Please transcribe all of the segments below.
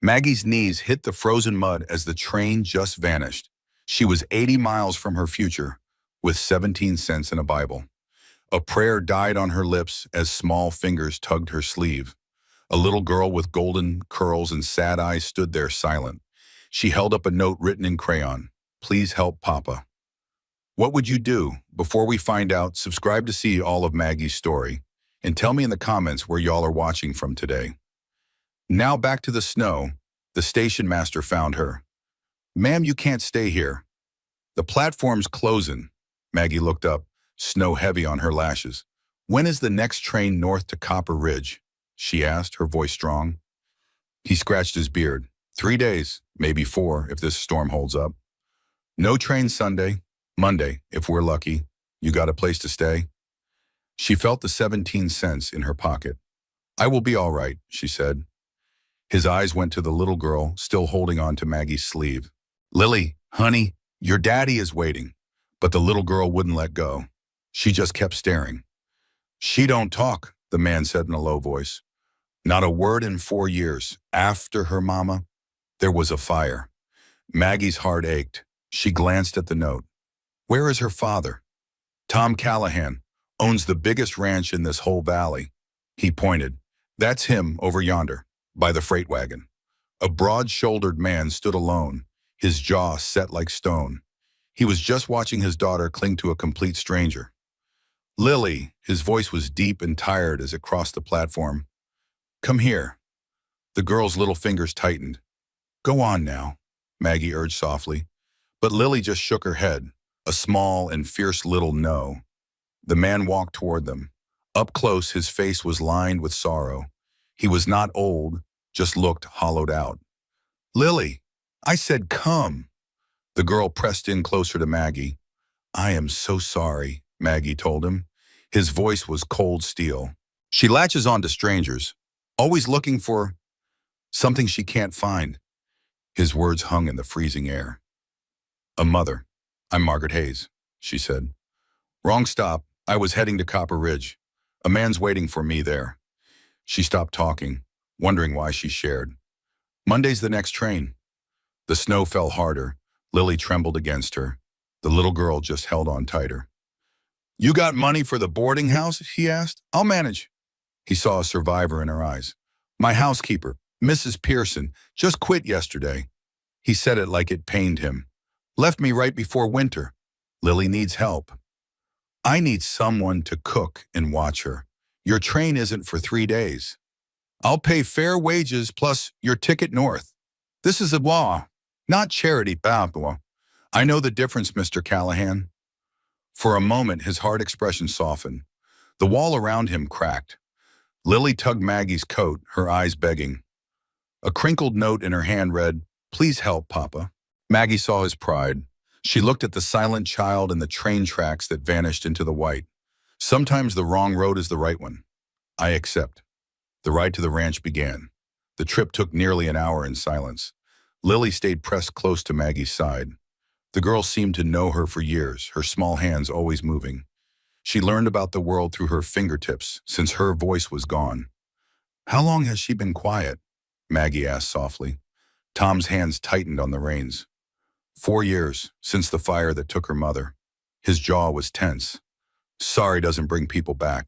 Maggie's knees hit the frozen mud as the train just vanished. She was 80 miles from her future, with 17 cents in a Bible. A prayer died on her lips as small fingers tugged her sleeve. A little girl with golden curls and sad eyes stood there silent. She held up a note written in crayon. Please help Papa. What would you do? Before we find out, subscribe to see all of Maggie's story. And tell me in the comments where y'all are watching from today. Now back to the snow. The station master found her. Ma'am, you can't stay here. The platform's closing. Maggie looked up, snow heavy on her lashes. When is the next train north to Copper Ridge? She asked, her voice strong. He scratched his beard. 3 days, maybe 4, if this storm holds up. No train Sunday, Monday, if we're lucky. You got a place to stay? She felt the 17 cents in her pocket. I will be all right, she said. His eyes went to the little girl, still holding on to Maggie's sleeve. Lily, honey, your daddy is waiting. But the little girl wouldn't let go. She just kept staring. She don't talk, the man said in a low voice. Not a word in 4 years. After her mama, there was a fire. Maggie's heart ached. She glanced at the note. Where is her father? Tom Callahan owns the biggest ranch in this whole valley. He pointed. That's him over yonder, by the freight wagon. A broad-shouldered man stood alone, his jaw set like stone. He was just watching his daughter cling to a complete stranger. Lily, his voice was deep and tired as it crossed the platform. Come here. The girl's little fingers tightened. Go on now, Maggie urged softly. But Lily just shook her head, a small and fierce little no. The man walked toward them. Up close, his face was lined with sorrow. He was not old, just looked hollowed out. Lily, I said come. The girl pressed in closer to Maggie. I am so sorry, Maggie told him. His voice was cold steel. She latches on to strangers, always looking for something she can't find. His words hung in the freezing air. A mother. I'm Margaret Hayes, she said. Wrong stop. I was heading to Copper Ridge. A man's waiting for me there. She stopped talking, wondering why she shared. Monday's the next train. The snow fell harder. Lily trembled against her. The little girl just held on tighter. You got money for the boarding house? He asked. I'll manage. He saw a survivor in her eyes. My housekeeper, Mrs. Pearson, just quit yesterday. He said it like it pained him. Left me right before winter. Lily needs help. I need someone to cook and watch her. Your train isn't for 3 days. I'll pay fair wages plus your ticket north. This is a law, not charity, Pablo. I know the difference, Mr. Callahan. For a moment, his hard expression softened. The wall around him cracked. Lily tugged Maggie's coat, her eyes begging. A crinkled note in her hand read, Please help, Papa. Maggie saw his pride. She looked at the silent child and the train tracks that vanished into the white. Sometimes the wrong road is the right one. I accept. The ride to the ranch began. The trip took nearly an hour in silence. Lily stayed pressed close to Maggie's side. The girl seemed to know her for years, her small hands always moving. She learned about the world through her fingertips, since her voice was gone. How long has she been quiet? Maggie asked softly. Tom's hands tightened on the reins. 4 years, since the fire that took her mother. His jaw was tense. Sorry doesn't bring people back.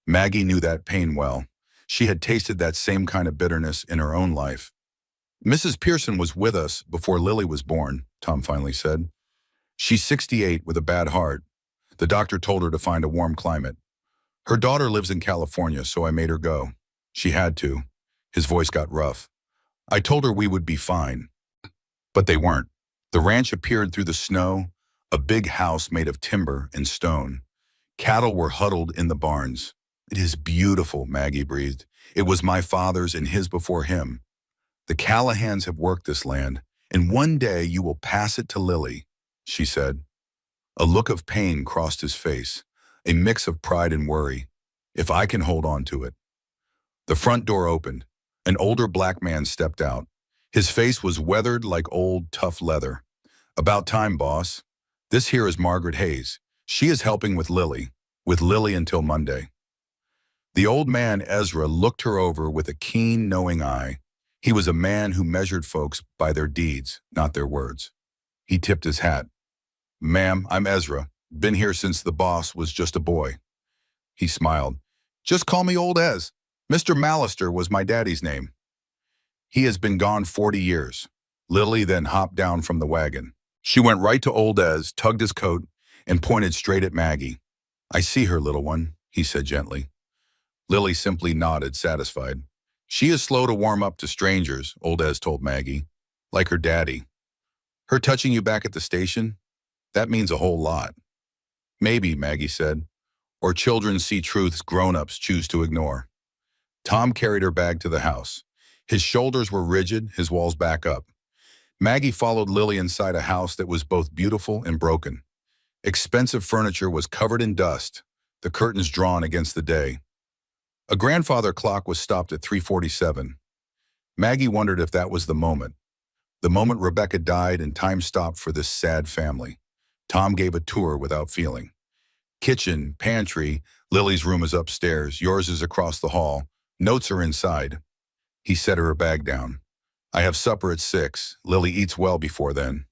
Maggie knew that pain well. She had tasted that same kind of bitterness in her own life. Mrs. Pearson was with us before Lily was born, Tom finally said. She's 68 with a bad heart. The doctor told her to find a warm climate. Her daughter lives in California, so I made her go. She had to. His voice got rough. I told her we would be fine. But they weren't. The ranch appeared through the snow, a big house made of timber and stone. Cattle were huddled in the barns. It is beautiful, Maggie breathed. It was my father's and his before him. The Callahans have worked this land, and one day you will pass it to Lily, she said. A look of pain crossed his face, a mix of pride and worry. If I can hold on to it. The front door opened. An older black man stepped out. His face was weathered like old, tough leather. About time, boss. This here is Margaret Hayes. She is helping with Lily until Monday. The old man, Ezra, looked her over with a keen, knowing eye. He was a man who measured folks by their deeds, not their words. He tipped his hat. "Ma'am, I'm Ezra. Been here since the boss was just a boy." He smiled. "Just call me Old Ez. Mr. Mallister was my daddy's name." "He has been gone 40 years. Lily then hopped down from the wagon. She went right to Old Ez, tugged his coat, and pointed straight at Maggie. "I see her, little one," he said gently. Lily simply nodded, satisfied. "She is slow to warm up to strangers," Old Ez told Maggie, "like her daddy. Her touching you back at the station? That means a whole lot." "Maybe," Maggie said, "or children see truths grown-ups choose to ignore." Tom carried her bag to the house. His shoulders were rigid, his walls back up. Maggie followed Lily inside a house that was both beautiful and broken. Expensive furniture was covered in dust, the curtains drawn against the day. A grandfather clock was stopped at 3:47. Maggie wondered if that was the moment Rebecca died and time stopped for this sad family. Tom gave a tour without feeling. Kitchen, pantry, Lily's room is upstairs, yours is across the hall. Notes are inside. He set her bag down. "I have supper at 6. Lily eats well before then.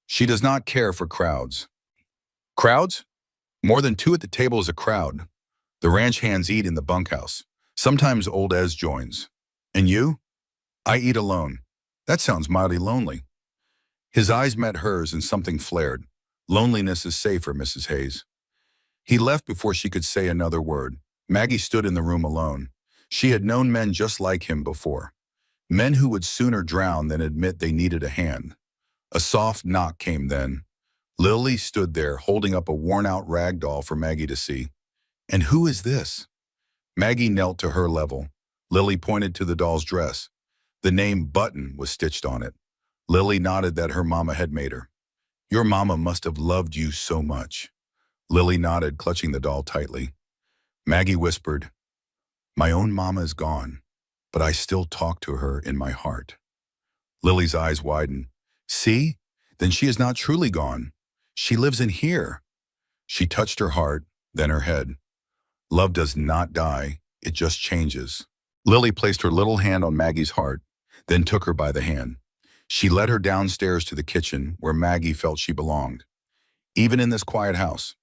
She does not care for crowds." "Crowds? More than 2 at the table is a crowd. The ranch hands eat in the bunkhouse. Sometimes Old Ez joins. And you?" "I eat alone." "That sounds mildly lonely." His eyes met hers and something flared. "Loneliness is safer, Mrs. Hayes." He left before she could say another word. Maggie stood in the room alone. She had known men just like him before. Men who would sooner drown than admit they needed a hand. A soft knock came then. Lily stood there, holding up a worn-out rag doll for Maggie to see. "And who is this?" Maggie knelt to her level. Lily pointed to the doll's dress. The name Button was stitched on it. Lily nodded that her mama had made her. "Your mama must have loved you so much." Lily nodded, clutching the doll tightly. Maggie whispered, "My own mama is gone, but I still talk to her in my heart." Lily's eyes widened. "See? Then she is not truly gone. She lives in here." She touched her heart, then her head. "Love does not die, it just changes." Lily placed her little hand on Maggie's heart, then took her by the hand. She led her downstairs to the kitchen where Maggie felt she belonged. Even in this quiet house,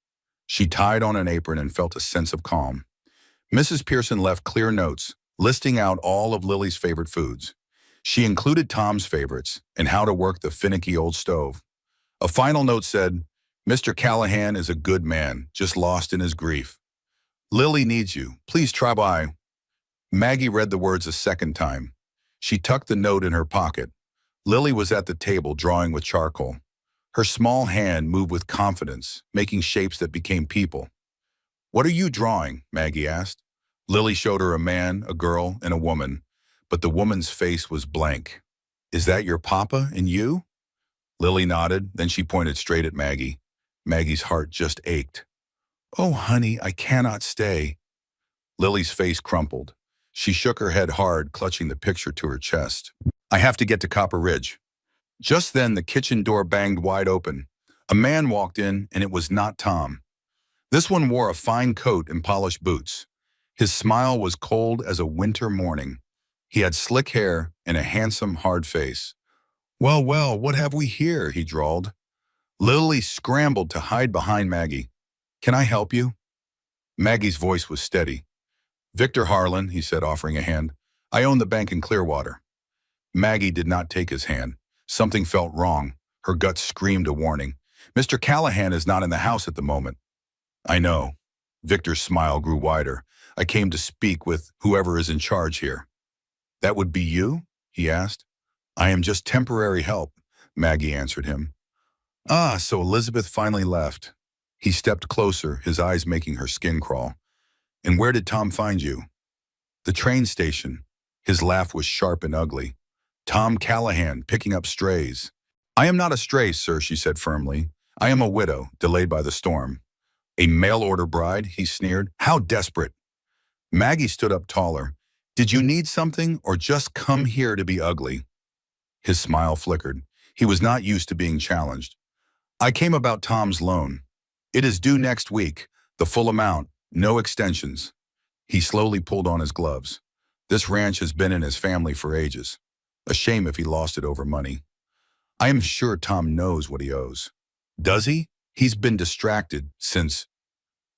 she tied on an apron and felt a sense of calm. Mrs. Pearson left clear notes, listing out all of Lily's favorite foods. She included Tom's favorites and how to work the finicky old stove. A final note said, "Mr. Callahan is a good man, just lost in his grief. Lily needs you. Please try by." Maggie read the words a second time. She tucked the note in her pocket. Lily was at the table drawing with charcoal. Her small hand moved with confidence, making shapes that became people. "What are you drawing?" Maggie asked. Lily showed her a man, a girl, and a woman, but the woman's face was blank. "Is that your papa and you?" Lily nodded, then she pointed straight at Maggie. Maggie's heart just ached. "Oh, honey, I cannot stay." Lily's face crumpled. She shook her head hard, clutching the picture to her chest. "I have to get to Copper Ridge." Just then, the kitchen door banged wide open. A man walked in, and it was not Tom. This one wore a fine coat and polished boots. His smile was cold as a winter morning. He had slick hair and a handsome, hard face. "Well, well, what have we here?" he drawled. Lily scrambled to hide behind Maggie. "Can I help you?" Maggie's voice was steady. "Victor Harlan," he said, offering a hand. "I own the bank in Clearwater." Maggie did not take his hand. Something felt wrong. Her gut screamed a warning. "Mr. Callahan is not in the house at the moment." "I know." Victor's smile grew wider. "I came to speak with whoever is in charge here." "That would be you?" he asked. "I am just temporary help," Maggie answered him. "Ah, so Elizabeth finally left." He stepped closer, his eyes making her skin crawl. "And where did Tom find you?" "The train station." His laugh was sharp and ugly. "Tom Callahan, picking up strays." "I am not a stray, sir," she said firmly. "I am a widow, delayed by the storm." "A mail-order bride?" he sneered. "How desperate." Maggie stood up taller. "Did you need something or just come here to be ugly?" His smile flickered. He was not used to being challenged. "I came about Tom's loan. It is due next week, the full amount, no extensions." He slowly pulled on his gloves. "This ranch has been in his family for ages. A shame if he lost it over money. I am sure Tom knows what he owes. Does he? He's been distracted since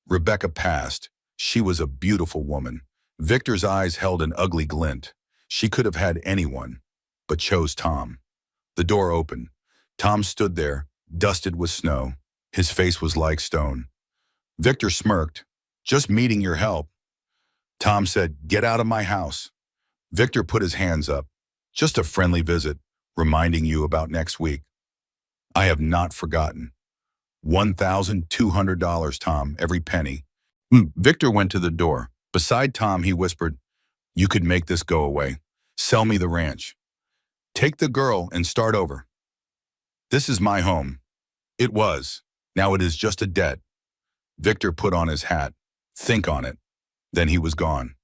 Rebecca passed. She was a beautiful woman. Victor's eyes held an ugly glint. She could have had anyone, but chose Tom. The door opened. Tom stood there, dusted with snow. His face was like stone. Victor smirked. Just needing your help. Tom said, get out of my house. Victor put his hands up. Just a friendly visit, reminding you about next week. I have not forgotten. $1,200, Tom, every penny. Victor went to the door. Beside Tom, he whispered, you could make this go away. Sell me the ranch. Take the girl and start over. This is my home. It was. Now it is just a debt. Victor put on his hat. Think on it. Then he was gone.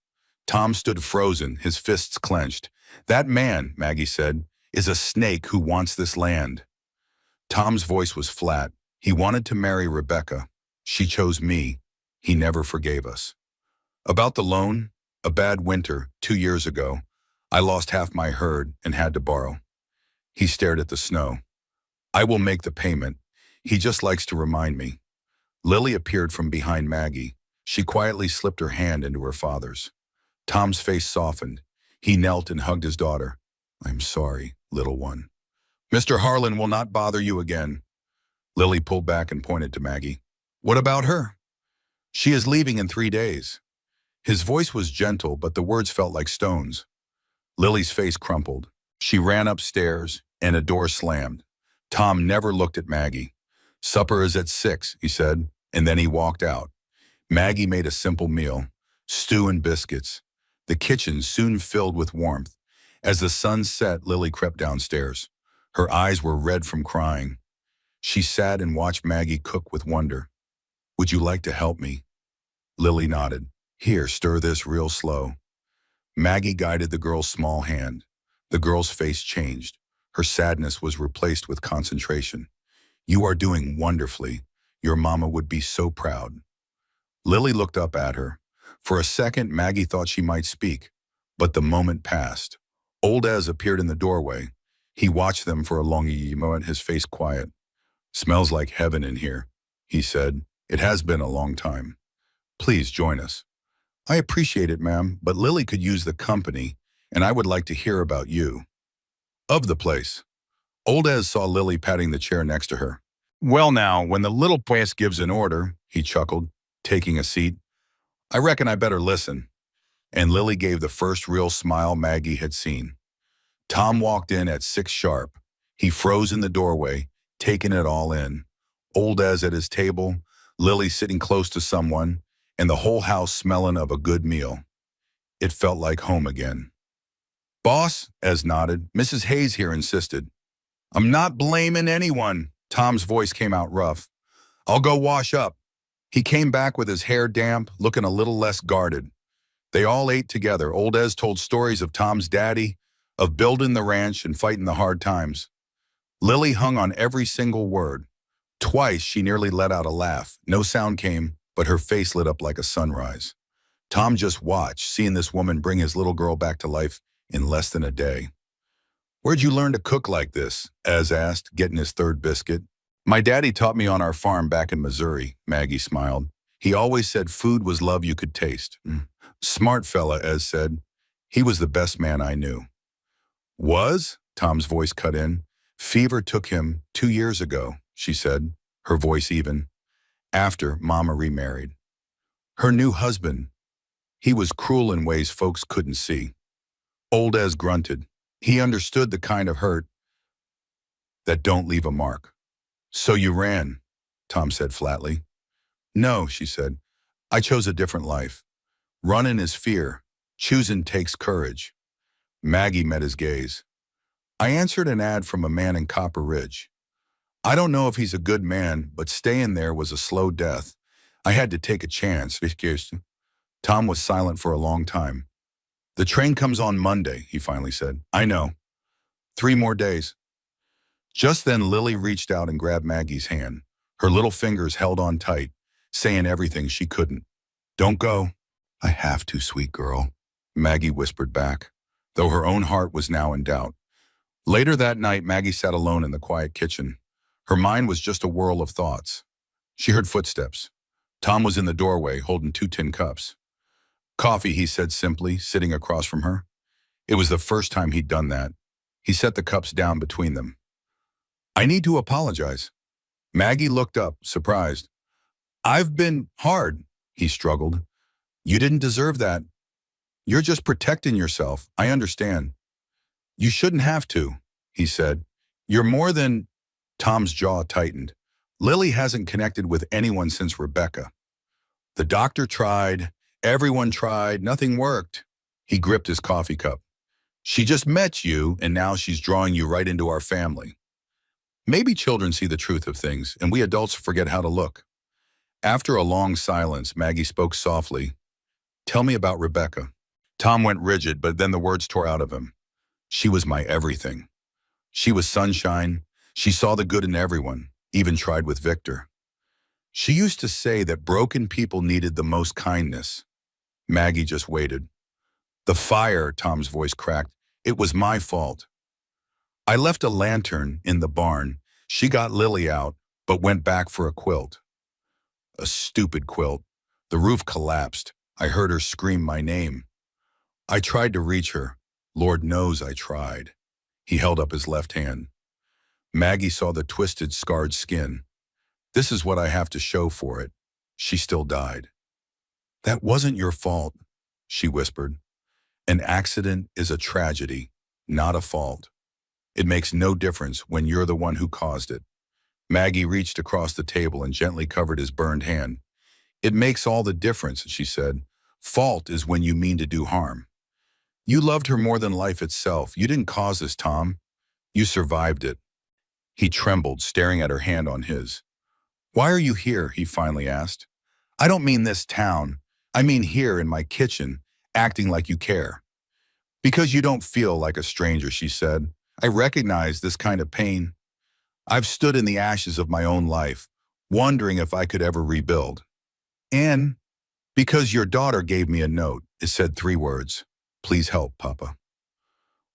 Tom stood frozen, his fists clenched. That man, Maggie said, is a snake who wants this land. Tom's voice was flat. He wanted to marry Rebecca. She chose me. He never forgave us. About the loan, a bad winter 2 years ago, I lost half my herd and had to borrow. He stared at the snow. I will make the payment. He just likes to remind me. Lily appeared from behind Maggie. She quietly slipped her hand into her father's. Tom's face softened. He knelt and hugged his daughter. I'm sorry, little one. Mr. Harlan will not bother you again. Lily pulled back and pointed to Maggie. What about her? She is leaving in 3 days. His voice was gentle, but the words felt like stones. Lily's face crumpled. She ran upstairs, and a door slammed. Tom never looked at Maggie. Supper is at 6, he said, and then he walked out. Maggie made a simple meal, stew and biscuits. The kitchen soon filled with warmth. As the sun set, Lily crept downstairs. Her eyes were red from crying. She sat and watched Maggie cook with wonder. Would you like to help me? Lily nodded. Here, stir this real slow. Maggie guided the girl's small hand. The girl's face changed. Her sadness was replaced with concentration. You are doing wonderfully. Your mama would be so proud. Lily looked up at her. For a second, Maggie thought she might speak, but the moment passed. Old Ez appeared in the doorway. He watched them for a long moment, his face quiet. Smells like heaven in here, he said. It has been a long time. Please join us. I appreciate it, ma'am, but Lily could use the company, and I would like to hear about you. Of the place. Old Ez saw Lily patting the chair next to her. Well now, when the little place gives an order, he chuckled, taking a seat. I reckon I better listen. And Lily gave the first real smile Maggie had seen. Tom walked in at 6 sharp. He froze in the doorway, taking it all in. Old Ez at his table, Lily sitting close to someone, and the whole house smelling of a good meal. It felt like home again. Boss, Ez nodded. Mrs. Hayes here insisted. I'm not blaming anyone. Tom's voice came out rough. I'll go wash up. He came back with his hair damp, looking a little less guarded. They all ate together. Old Ez told stories of Tom's daddy, of building the ranch and fighting the hard times. Lily hung on every single word. Twice she nearly let out a laugh. No sound came, but her face lit up like a sunrise. Tom just watched, seeing this woman bring his little girl back to life in less than a day. Where'd you learn to cook like this? Ez asked, getting his third biscuit. My daddy taught me on our farm back in Missouri, Maggie smiled. He always said food was love you could taste. Smart fella, Ez said. He was the best man I knew. Was? Tom's voice cut in. Fever took him 2 years ago, she said, her voice even. After Mama remarried. Her new husband, he was cruel in ways folks couldn't see. Old Ez grunted. He understood the kind of hurt that don't leave a mark. So you ran, Tom said flatly. No, she said. I chose a different life. Running is fear. Choosing takes courage. Maggie met his gaze. I answered an ad from a man in Copper Ridge. I don't know if he's a good man, but staying there was a slow death. I had to take a chance. Tom was silent for a long time. The train comes on Monday, he finally said. I know. 3 more days. Just then Lily reached out and grabbed Maggie's hand. Her little fingers held on tight, saying everything she couldn't. Don't go. I have to, sweet girl, Maggie whispered back, though her own heart was now in doubt. Later that night, Maggie sat alone in the quiet kitchen. Her mind was just a whirl of thoughts. She heard footsteps. Tom was in the doorway, holding 2 tin cups. Coffee, he said simply, sitting across from her. It was the first time he'd done that. He set the cups down between them. I need to apologize. Maggie looked up, surprised. I've been hard, he struggled. You didn't deserve that. You're just protecting yourself. I understand. You shouldn't have to, he said. You're more than... Tom's jaw tightened. Lily hasn't connected with anyone since Rebecca. The doctor tried. Everyone tried. Nothing worked. He gripped his coffee cup. She just met you, and now she's drawing you right into our family. Maybe children see the truth of things, and we adults forget how to look. After a long silence, Maggie spoke softly. Tell me about Rebecca. Tom went rigid, but then the words tore out of him. She was my everything. She was sunshine. She saw the good in everyone, even tried with Victor. She used to say that broken people needed the most kindness. Maggie just waited. The fire, Tom's voice cracked. It was my fault. I left a lantern in the barn. She got Lily out, but went back for a quilt. A stupid quilt. The roof collapsed. I heard her scream my name. I tried to reach her. Lord knows I tried. He held up his left hand. Maggie saw the twisted, scarred skin. This is what I have to show for it. She still died. That wasn't your fault, she whispered. An accident is a tragedy, not a fault. It makes no difference when you're the one who caused it. Maggie reached across the table and gently covered his burned hand. It makes all the difference, she said. Fault is when you mean to do harm. You loved her more than life itself. You didn't cause this, Tom. You survived it. He trembled, staring at her hand on his. Why are you here? He finally asked. I don't mean this town. I mean here in my kitchen, acting like you care. Because you don't feel like a stranger, she said. I recognize this kind of pain. I've stood in the ashes of my own life, wondering if I could ever rebuild. And because your daughter gave me a note, it said 3 words. Please help, Papa.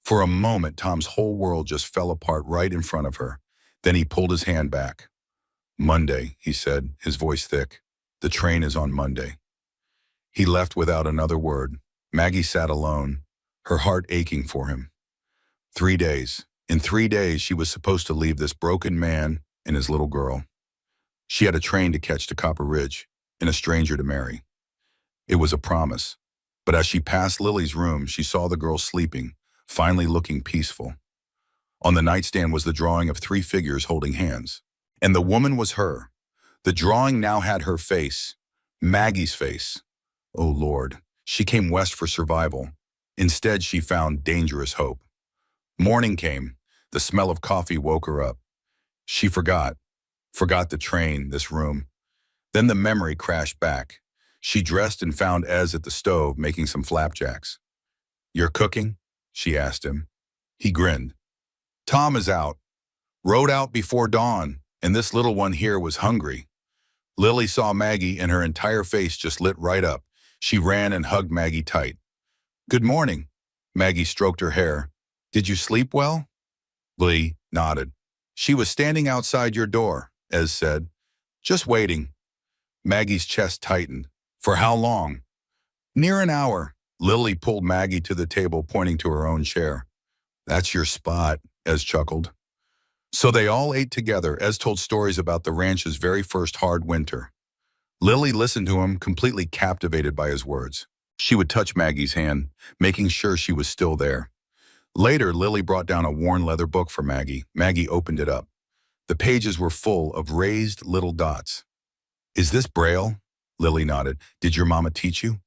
For a moment, Tom's whole world just fell apart right in front of her. Then he pulled his hand back. Monday, he said, his voice thick. The train is on Monday. He left without another word. Maggie sat alone, her heart aching for him. 3 days. In 3 days, she was supposed to leave this broken man and his little girl. She had a train to catch to Copper Ridge and a stranger to marry. It was a promise. But as she passed Lily's room, she saw the girl sleeping, finally looking peaceful. On the nightstand was the drawing of 3 figures holding hands. And the woman was her. The drawing now had her face, Maggie's face. Oh Lord, she came west for survival. Instead, she found dangerous hope. Morning came. The smell of coffee woke her up. She forgot the train, this room. Then the memory crashed back. She dressed and found Ez at the stove making some flapjacks. You're cooking? She asked him. He grinned. Tom is out. Rode out before dawn, and this little one here was hungry. Lily saw Maggie and her entire face just lit right up. She ran and hugged Maggie tight. Good morning. Maggie stroked her hair. Did you sleep well? Lee nodded. She was standing outside your door, Ez said. Just waiting. Maggie's chest tightened. For how long? Near an hour. Lily pulled Maggie to the table, pointing to her own chair. That's your spot, Ez chuckled. So they all ate together. Ez told stories about the ranch's very first hard winter. Lily listened to him, completely captivated by his words. She would touch Maggie's hand, making sure she was still there. Later, Lily brought down a worn leather book for Maggie. Maggie opened it up. The pages were full of raised little dots. Is this Braille? Lily nodded. Did your mama teach you?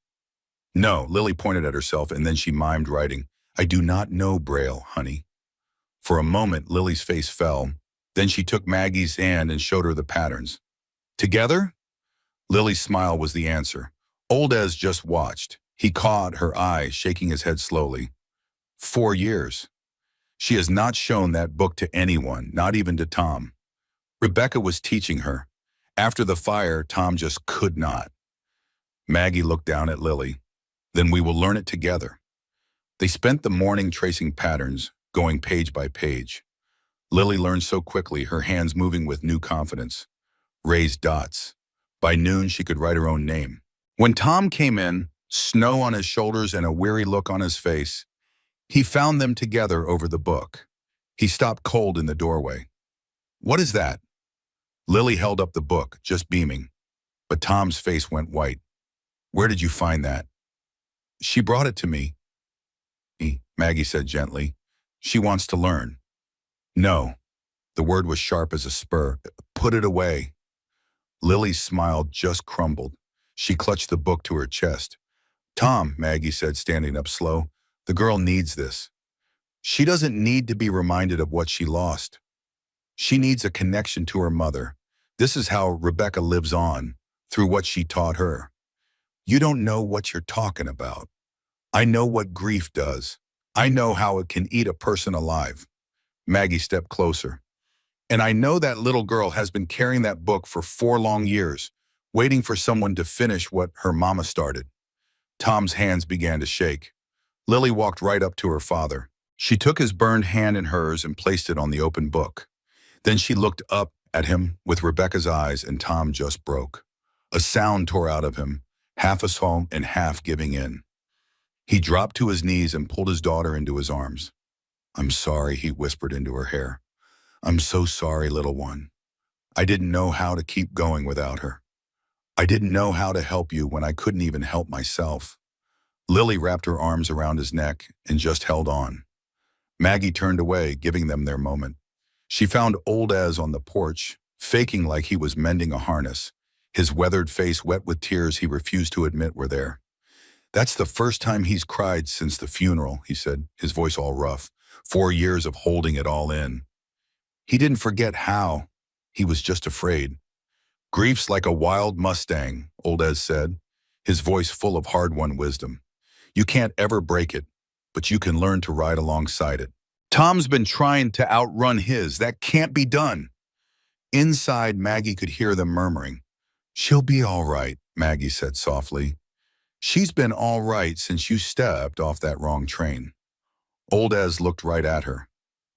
No, Lily pointed at herself and then she mimed writing. I do not know Braille, honey. For a moment, Lily's face fell. Then she took Maggie's hand and showed her the patterns. Together? Lily's smile was the answer. Old Ez just watched. He caught her eye, shaking his head slowly. 4 years. She has not shown that book to anyone, not even to Tom. Rebecca was teaching her. After the fire, Tom just could not. Maggie looked down at Lily. Then we will learn it together. They spent the morning tracing patterns. going page by page. Lily learned so quickly, her hands moving with new confidence. Raised dots. By noon, she could write her own name. When Tom came in, snow on his shoulders and a weary look on his face, he found them together over the book. He stopped cold in the doorway. "What is that?" Lily held up the book, just beaming. But Tom's face went white. "Where did you find that?" "She brought it to me," Maggie said gently. "She wants to learn." "No." The word was sharp as a spur. "Put it away." Lily's smile just crumbled. She clutched the book to her chest. "Tom," Maggie said, standing up slow, "the girl needs this. She doesn't need to be reminded of what she lost. She needs a connection to her mother. This is how Rebecca lives on, through what she taught her. You don't know what you're talking about. I know what grief does. I know how it can eat a person alive." Maggie stepped closer. "And I know that little girl has been carrying that book for 4 long years, waiting for someone to finish what her mama started." Tom's hands began to shake. Lily walked right up to her father. She took his burned hand in hers and placed it on the open book. Then she looked up at him with Rebecca's eyes, and Tom just broke. A sound tore out of him, half a song and half giving in. He dropped to his knees and pulled his daughter into his arms. "I'm sorry," he whispered into her hair. "I'm so sorry, little one. I didn't know how to keep going without her. I didn't know how to help you when I couldn't even help myself." Lily wrapped her arms around his neck and just held on. Maggie turned away, giving them their moment. She found old Ez on the porch, faking like he was mending a harness, his weathered face wet with tears he refused to admit were there. "That's the first time he's cried since the funeral," he said, his voice all rough. 4 years of holding it all in. He didn't forget how. He was just afraid. "Grief's like a wild Mustang," old Ez said, his voice full of hard-won wisdom. "You can't ever break it, but you can learn to ride alongside it. Tom's been trying to outrun his. That can't be done." Inside, Maggie could hear them murmuring. "She'll be all right," Maggie said softly. "She's been all right since you stepped off that wrong train." Old Ez looked right at her.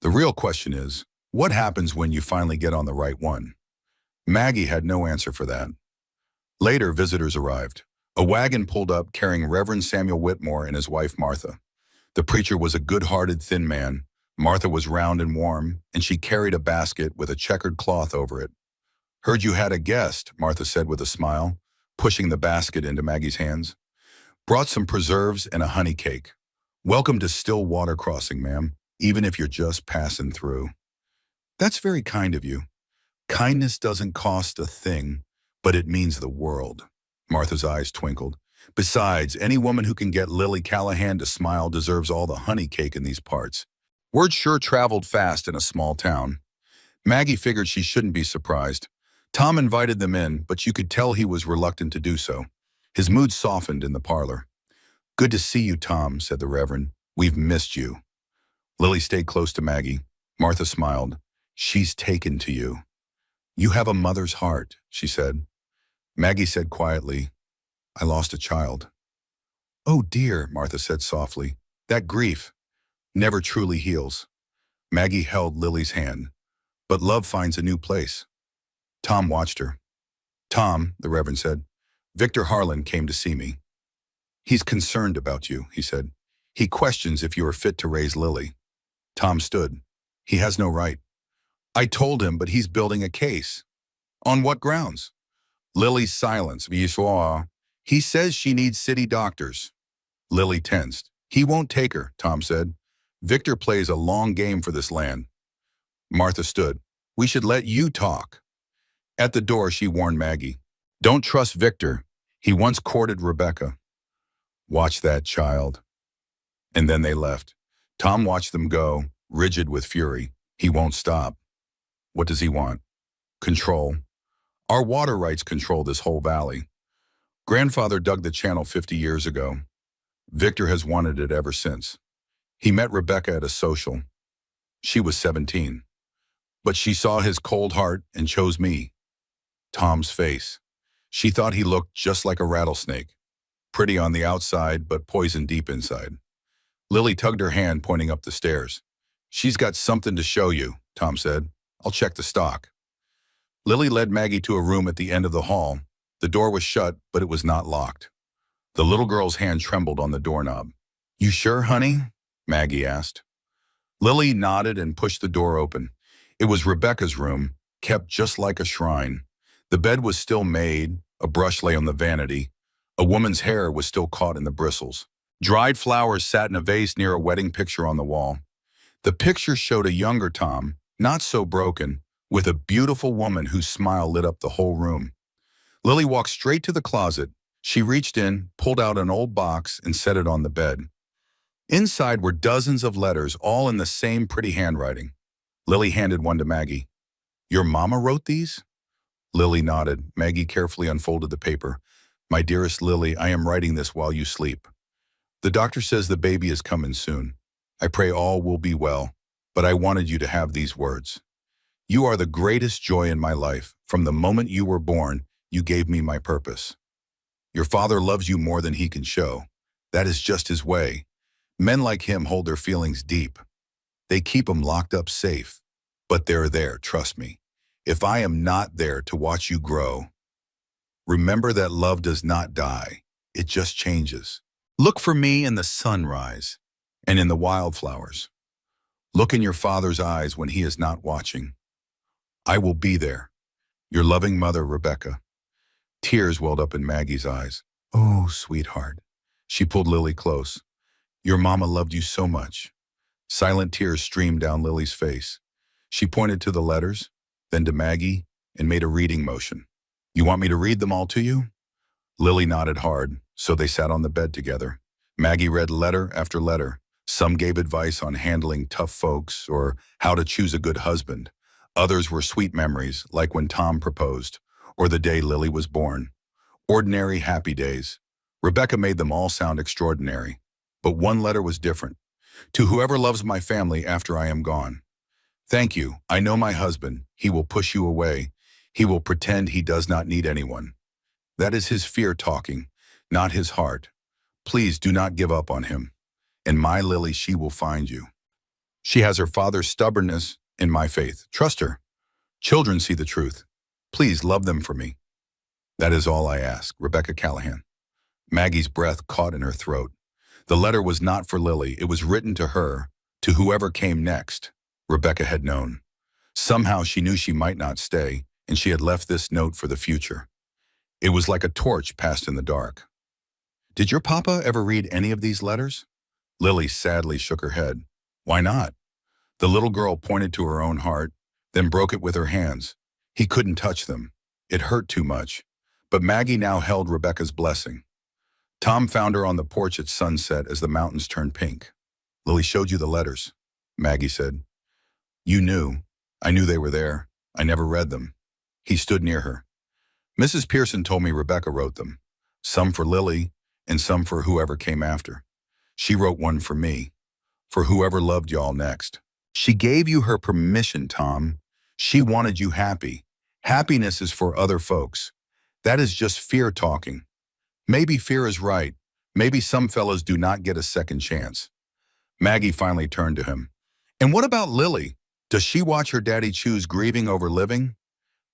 "The real question is, what happens when you finally get on the right one?" Maggie had no answer for that. Later, visitors arrived. A wagon pulled up carrying Reverend Samuel Whitmore and his wife Martha. The preacher was a good-hearted, thin man. Martha was round and warm, and she carried a basket with a checkered cloth over it. "Heard you had a guest," Martha said with a smile, pushing the basket into Maggie's hands. "Brought some preserves and a honey cake. Welcome to Stillwater Crossing, ma'am, even if you're just passing through." "That's very kind of you." "Kindness doesn't cost a thing, but it means the world." Martha's eyes twinkled. "Besides, any woman who can get Lily Callahan to smile deserves all the honey cake in these parts." Word sure traveled fast in a small town. Maggie figured she shouldn't be surprised. Tom invited them in, but you could tell he was reluctant to do so. His mood softened in the parlor. "Good to see you, Tom," said the Reverend. "We've missed you." Lily stayed close to Maggie. Martha smiled. "She's taken to you." "You have a mother's heart," she said. Maggie said quietly, "I lost a child." "Oh dear," Martha said softly. "That grief never truly heals." Maggie held Lily's hand. "But love finds a new place." Tom watched her. "Tom," the Reverend said, "Victor Harlan came to see me. He's concerned about you," he said. "He questions if you are fit to raise Lily." Tom stood. "He has no right." "I told him, but he's building a case." "On what grounds?" Lily's silence. "He says she needs city doctors." Lily tensed. "He won't take her," Tom said. "Victor plays a long game for this land." Martha stood. "We should let you talk." At the door, she warned Maggie. "Don't trust Victor. He once courted Rebecca." "Watch that child." And then they left. Tom watched them go, rigid with fury. He won't stop. What does he want? Control. Our water rights control this whole valley. Grandfather dug the channel 50 years ago. Victor has wanted it ever since. He met Rebecca at a social. She was 17. But she saw his cold heart and chose me. Tom's face. She thought he looked just like a rattlesnake. Pretty on the outside, but poison deep inside. Lily tugged her hand, pointing up the stairs. She's got something to show you, Tom said. I'll check the stock. Lily led Maggie to a room at the end of the hall. The door was shut, but it was not locked. The little girl's hand trembled on the doorknob. You sure, honey? Maggie asked. Lily nodded and pushed the door open. It was Rebecca's room, kept just like a shrine. The bed was still made, a brush lay on the vanity. A woman's hair was still caught in the bristles. Dried flowers sat in a vase near a wedding picture on the wall. The picture showed a younger Tom, not so broken, with a beautiful woman whose smile lit up the whole room. Lily walked straight to the closet. She reached in, pulled out an old box, and set it on the bed. Inside were dozens of letters, all in the same pretty handwriting. Lily handed one to Maggie. Your mama wrote these? Lily nodded. Maggie carefully unfolded the paper. My dearest Lily, I am writing this while you sleep. The doctor says the baby is coming soon. I pray all will be well, but I wanted you to have these words. You are the greatest joy in my life. From the moment you were born, you gave me my purpose. Your father loves you more than he can show. That is just his way. Men like him hold their feelings deep. They keep them locked up safe. But they're there, trust me. If I am not there to watch you grow, remember that love does not die. It just changes. Look for me in the sunrise and in the wildflowers. Look in your father's eyes when he is not watching. I will be there. Your loving mother, Rebecca. Tears welled up in Maggie's eyes. Oh, sweetheart. She pulled Lily close. Your mama loved you so much. Silent tears streamed down Lily's face. She pointed to the letters, then to Maggie, and made a reading motion. You want me to read them all to you? Lily nodded hard, so they sat on the bed together. Maggie read letter after letter. Some gave advice on handling tough folks or how to choose a good husband. Others were sweet memories, like when Tom proposed, or the day Lily was born. Ordinary, happy days. Rebecca made them all sound extraordinary. But one letter was different. To whoever loves my family after I am gone. Thank you. I know my husband. He will push you away. He will pretend he does not need anyone. That is his fear talking, not his heart. Please do not give up on him. In my Lily, she will find you. She has her father's stubbornness and my faith. Trust her. Children see the truth. Please love them for me. That is all I ask. Rebecca Callahan. Maggie's breath caught in her throat. The letter was not for Lily. It was written to her, to whoever came next. Rebecca had known. Somehow she knew she might not stay, and she had left this note for the future. It was like a torch passed in the dark. Did your papa ever read any of these letters? Lily sadly shook her head. Why not? The little girl pointed to her own heart, then broke it with her hands. He couldn't touch them. It hurt too much. But Maggie now held Rebecca's blessing. Tom found her on the porch at sunset as the mountains turned pink. Lily showed you the letters, Maggie said. You knew. I knew they were there. I never read them. He stood near her. Mrs. Pearson told me Rebecca wrote them. Some for Lily and some for whoever came after. She wrote one for me, for whoever loved y'all next. She gave you her permission, Tom. She wanted you happy. Happiness is for other folks. That is just fear talking. Maybe fear is right. Maybe some fellows do not get a second chance. Maggie finally turned to him. And what about Lily? Does she watch her daddy choose grieving over living?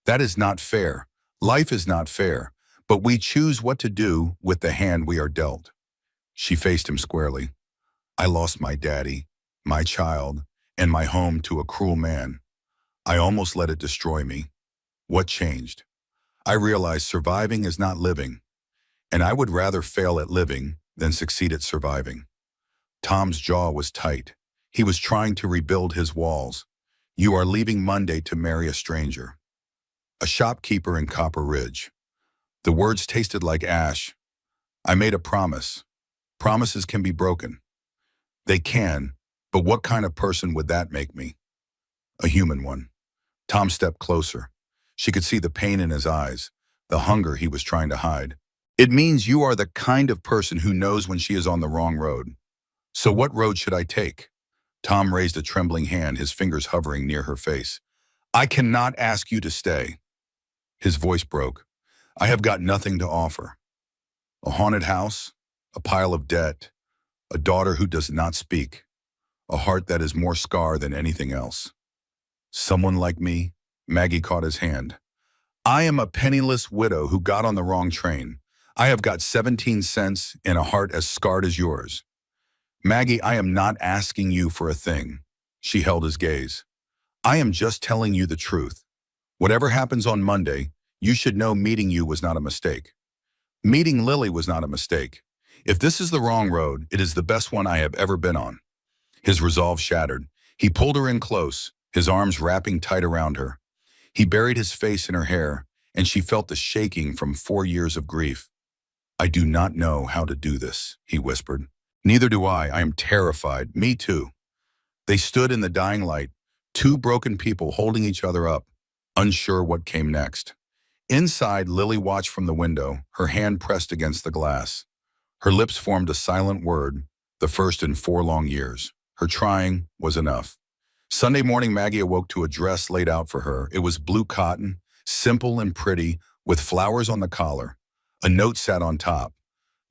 That is not fair. Life is not fair, but we choose what to do with the hand we are dealt. She faced him squarely. I lost my daddy, my child, and my home to a cruel man. I almost let it destroy me. What changed? I realized surviving is not living, and I would rather fail at living than succeed at surviving. Tom's jaw was tight. He was trying to rebuild his walls. You are leaving Monday to marry a stranger. A shopkeeper in Copper Ridge. The words tasted like ash. I made a promise. Promises can be broken. They can, but what kind of person would that make me? A human one. Tom stepped closer. She could see the pain in his eyes, the hunger he was trying to hide. It means you are the kind of person who knows when she is on the wrong road. So what road should I take? Tom raised a trembling hand, his fingers hovering near her face. I cannot ask you to stay. His voice broke. I have got nothing to offer. A haunted house, a pile of debt, a daughter who does not speak. a heart that is more scar than anything else. Someone like me? Maggie caught his hand. I am a penniless widow who got on the wrong train. I have got 17 cents and a heart as scarred as yours. Maggie, I am not asking you for a thing. She held his gaze. I am just telling you the truth. Whatever happens on Monday, you should know meeting you was not a mistake. Meeting Lily was not a mistake. If this is the wrong road, it is the best one I have ever been on. His resolve shattered. He pulled her in close, his arms wrapping tight around her. He buried his face in her hair, and she felt the shaking from 4 years of grief. I do not know how to do this, he whispered. Neither do I. I am terrified. Me too. They stood in the dying light, two broken people holding each other up, unsure what came next. Inside, Lily watched from the window, her hand pressed against the glass. Her lips formed a silent word, the first in 4 long years. Her trying was enough. Sunday morning, Maggie awoke to a dress laid out for her. It was blue cotton, simple and pretty, with flowers on the collar. A note sat on top.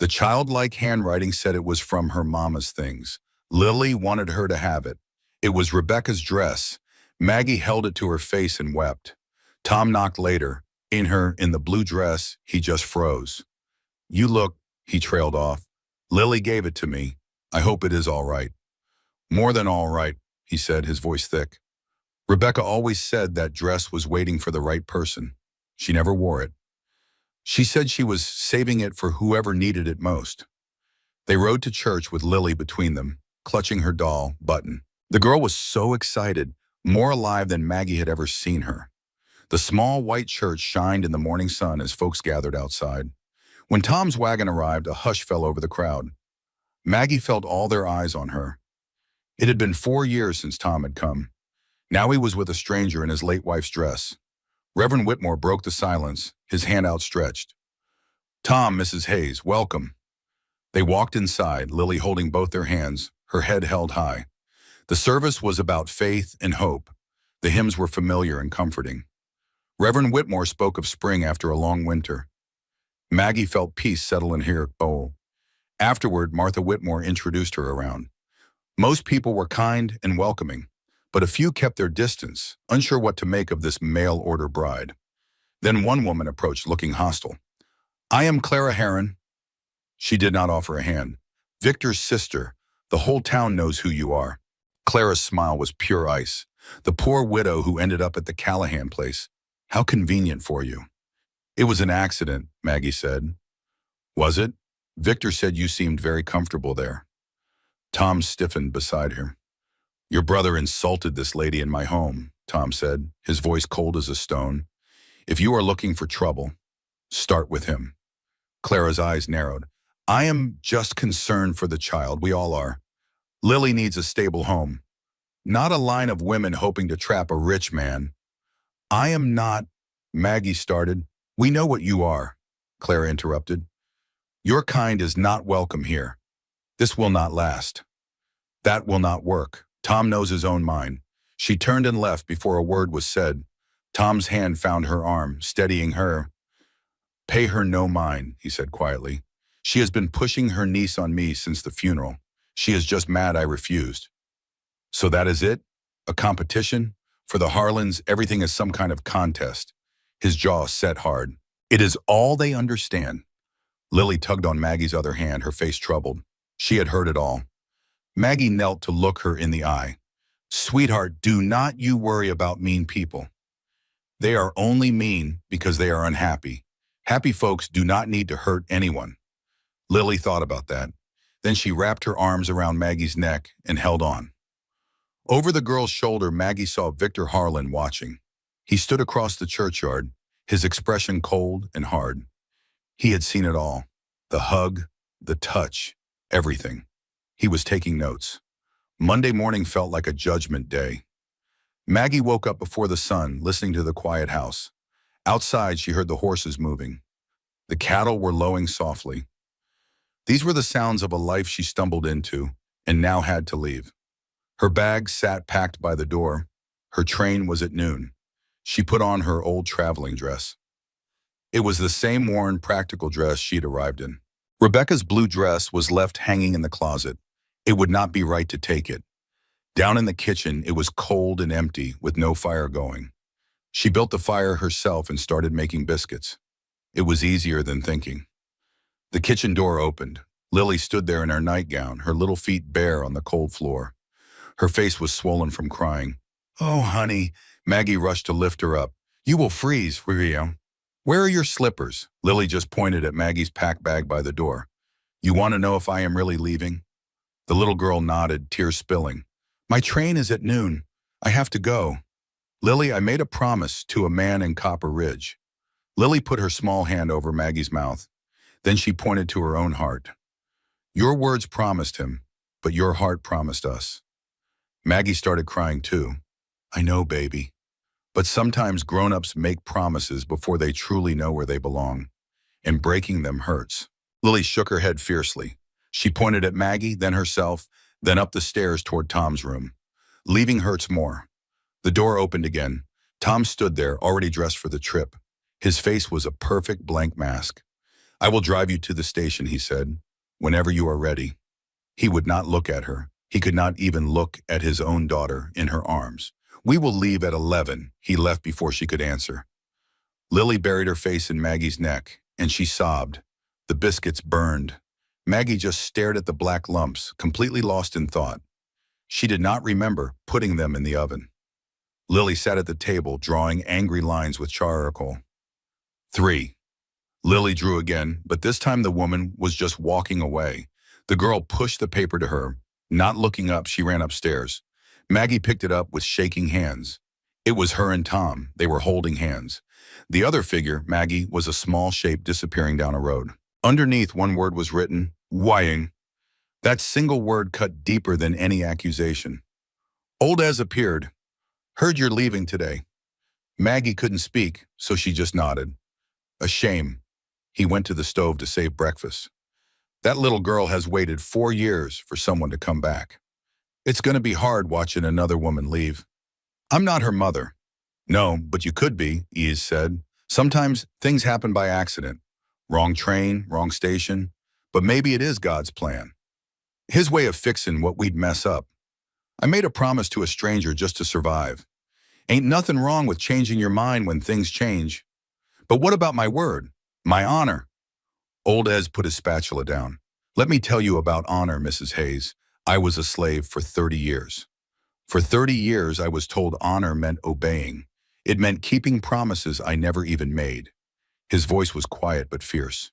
The childlike handwriting said it was from her mama's things. Lily wanted her to have it. It was Rebecca's dress. Maggie held it to her face and wept. Tom knocked later. In the blue dress, he just froze. You look, he trailed off. Lily gave it to me. I hope it is all right. More than all right, he said, his voice thick. Rebecca always said that dress was waiting for the right person. She never wore it. She said she was saving it for whoever needed it most. They rode to church with Lily between them, clutching her doll, Button. The girl was so excited, more alive than Maggie had ever seen her. The small white church shined in the morning sun as folks gathered outside. When Tom's wagon arrived, a hush fell over the crowd. Maggie felt all their eyes on her. It had been 4 years since Tom had come. Now he was with a stranger in his late wife's dress. Reverend Whitmore broke the silence, his hand outstretched. Tom, Mrs. Hayes, welcome. They walked inside, Lily holding both their hands, her head held high. The service was about faith and hope. The hymns were familiar and comforting. Reverend Whitmore spoke of spring after a long winter. Maggie felt peace settle in her soul. Afterward, Martha Whitmore introduced her around. Most people were kind and welcoming, but a few kept their distance, unsure what to make of this mail-order bride. Then one woman approached, looking hostile. I am Clara Heron. She did not offer a hand. Victor's sister. The whole town knows who you are. Clara's smile was pure ice. The poor widow who ended up at the Callahan place. How convenient for you. It was an accident, Maggie said. Was it? Victor said you seemed very comfortable there. Tom stiffened beside her. Your brother insulted this lady in my home, Tom said, his voice cold as a stone. If you are looking for trouble, start with him. Clara's eyes narrowed. I am just concerned for the child. We all are. Lily needs a stable home. Not a line of women hoping to trap a rich man. I am not, Maggie started. We know what you are, Clara interrupted. Your kind is not welcome here. This will not last. That will not work. Tom knows his own mind. She turned and left before a word was said. Tom's hand found her arm, steadying her. Pay her no mind, he said quietly. She has been pushing her niece on me since the funeral. She is just mad I refused. So that is it? A competition? For the Harlans, everything is some kind of contest. His jaw set hard. It is all they understand. Lily tugged on Maggie's other hand, her face troubled. She had heard it all. Maggie knelt to look her in the eye. Sweetheart, do not you worry about mean people. They are only mean because they are unhappy. Happy folks do not need to hurt anyone. Lily thought about that. Then she wrapped her arms around Maggie's neck and held on. Over the girl's shoulder, Maggie saw Victor Harlan watching. He stood across the churchyard, his expression cold and hard. He had seen it all. The hug, the touch, everything. He was taking notes. Monday morning felt like a judgment day. Maggie woke up before the sun, listening to the quiet house. Outside, she heard the horses moving. The cattle were lowing softly. These were the sounds of a life she stumbled into and now had to leave. Her bag sat packed by the door. Her train was at noon. She put on her old traveling dress. It was the same worn, practical dress she'd arrived in. Rebecca's blue dress was left hanging in the closet. It would not be right to take it. Down in the kitchen, it was cold and empty with no fire going. She built the fire herself and started making biscuits. It was easier than thinking. The kitchen door opened. Lily stood there in her nightgown, her little feet bare on the cold floor. Her face was swollen from crying. "Oh, honey." Maggie rushed to lift her up. "You will freeze, Rio." "Where are your slippers?" Lily just pointed at Maggie's pack bag by the door. "You want to know if I am really leaving?" The little girl nodded, tears spilling. "My train is at noon. I have to go." "Lily, I made a promise to a man in Copper Ridge." Lily put her small hand over Maggie's mouth. Then she pointed to her own heart. "Your words promised him, but your heart promised us." Maggie started crying too. "I know, baby. But sometimes grown-ups make promises before they truly know where they belong, and breaking them hurts." Lily shook her head fiercely. She pointed at Maggie, then herself, then up the stairs toward Tom's room. "Leaving hurts more." The door opened again. Tom stood there, already dressed for the trip. His face was a perfect blank mask. "I will drive you to the station," he said, "whenever you are ready." He would not look at her. He could not even look at his own daughter in her arms. "We will leave at 11. He left before she could answer. Lily buried her face in Maggie's neck, and she sobbed. The biscuits burned. Maggie just stared at the black lumps, completely lost in thought. She did not remember putting them in the oven. Lily sat at the table, drawing angry lines with charcoal. 3. Lily drew again, but this time the woman was just walking away. The girl pushed the paper to her. Not looking up, she ran upstairs. Maggie picked it up with shaking hands. It was her and Tom. They were holding hands. The other figure, Maggie, was a small shape disappearing down a road. Underneath, one word was written, "Wying." That single word cut deeper than any accusation. Old Ez appeared. "Heard you're leaving today." Maggie couldn't speak, so she just nodded. "A shame." He went to the stove to save breakfast. "That little girl has waited 4 years for someone to come back. It's going to be hard watching another woman leave." "I'm not her mother." "No, but you could be," Ez said. "Sometimes things happen by accident. Wrong train, wrong station. But maybe it is God's plan. His way of fixing what we'd mess up. I made a promise to a stranger just to survive. Ain't nothing wrong with changing your mind when things change. But what about my word? My honor?" Old Ez put his spatula down. "Let me tell you about honor, Mrs. Hayes. I was a slave for 30 years. For 30 years, I was told honor meant obeying. It meant keeping promises I never even made." His voice was quiet but fierce.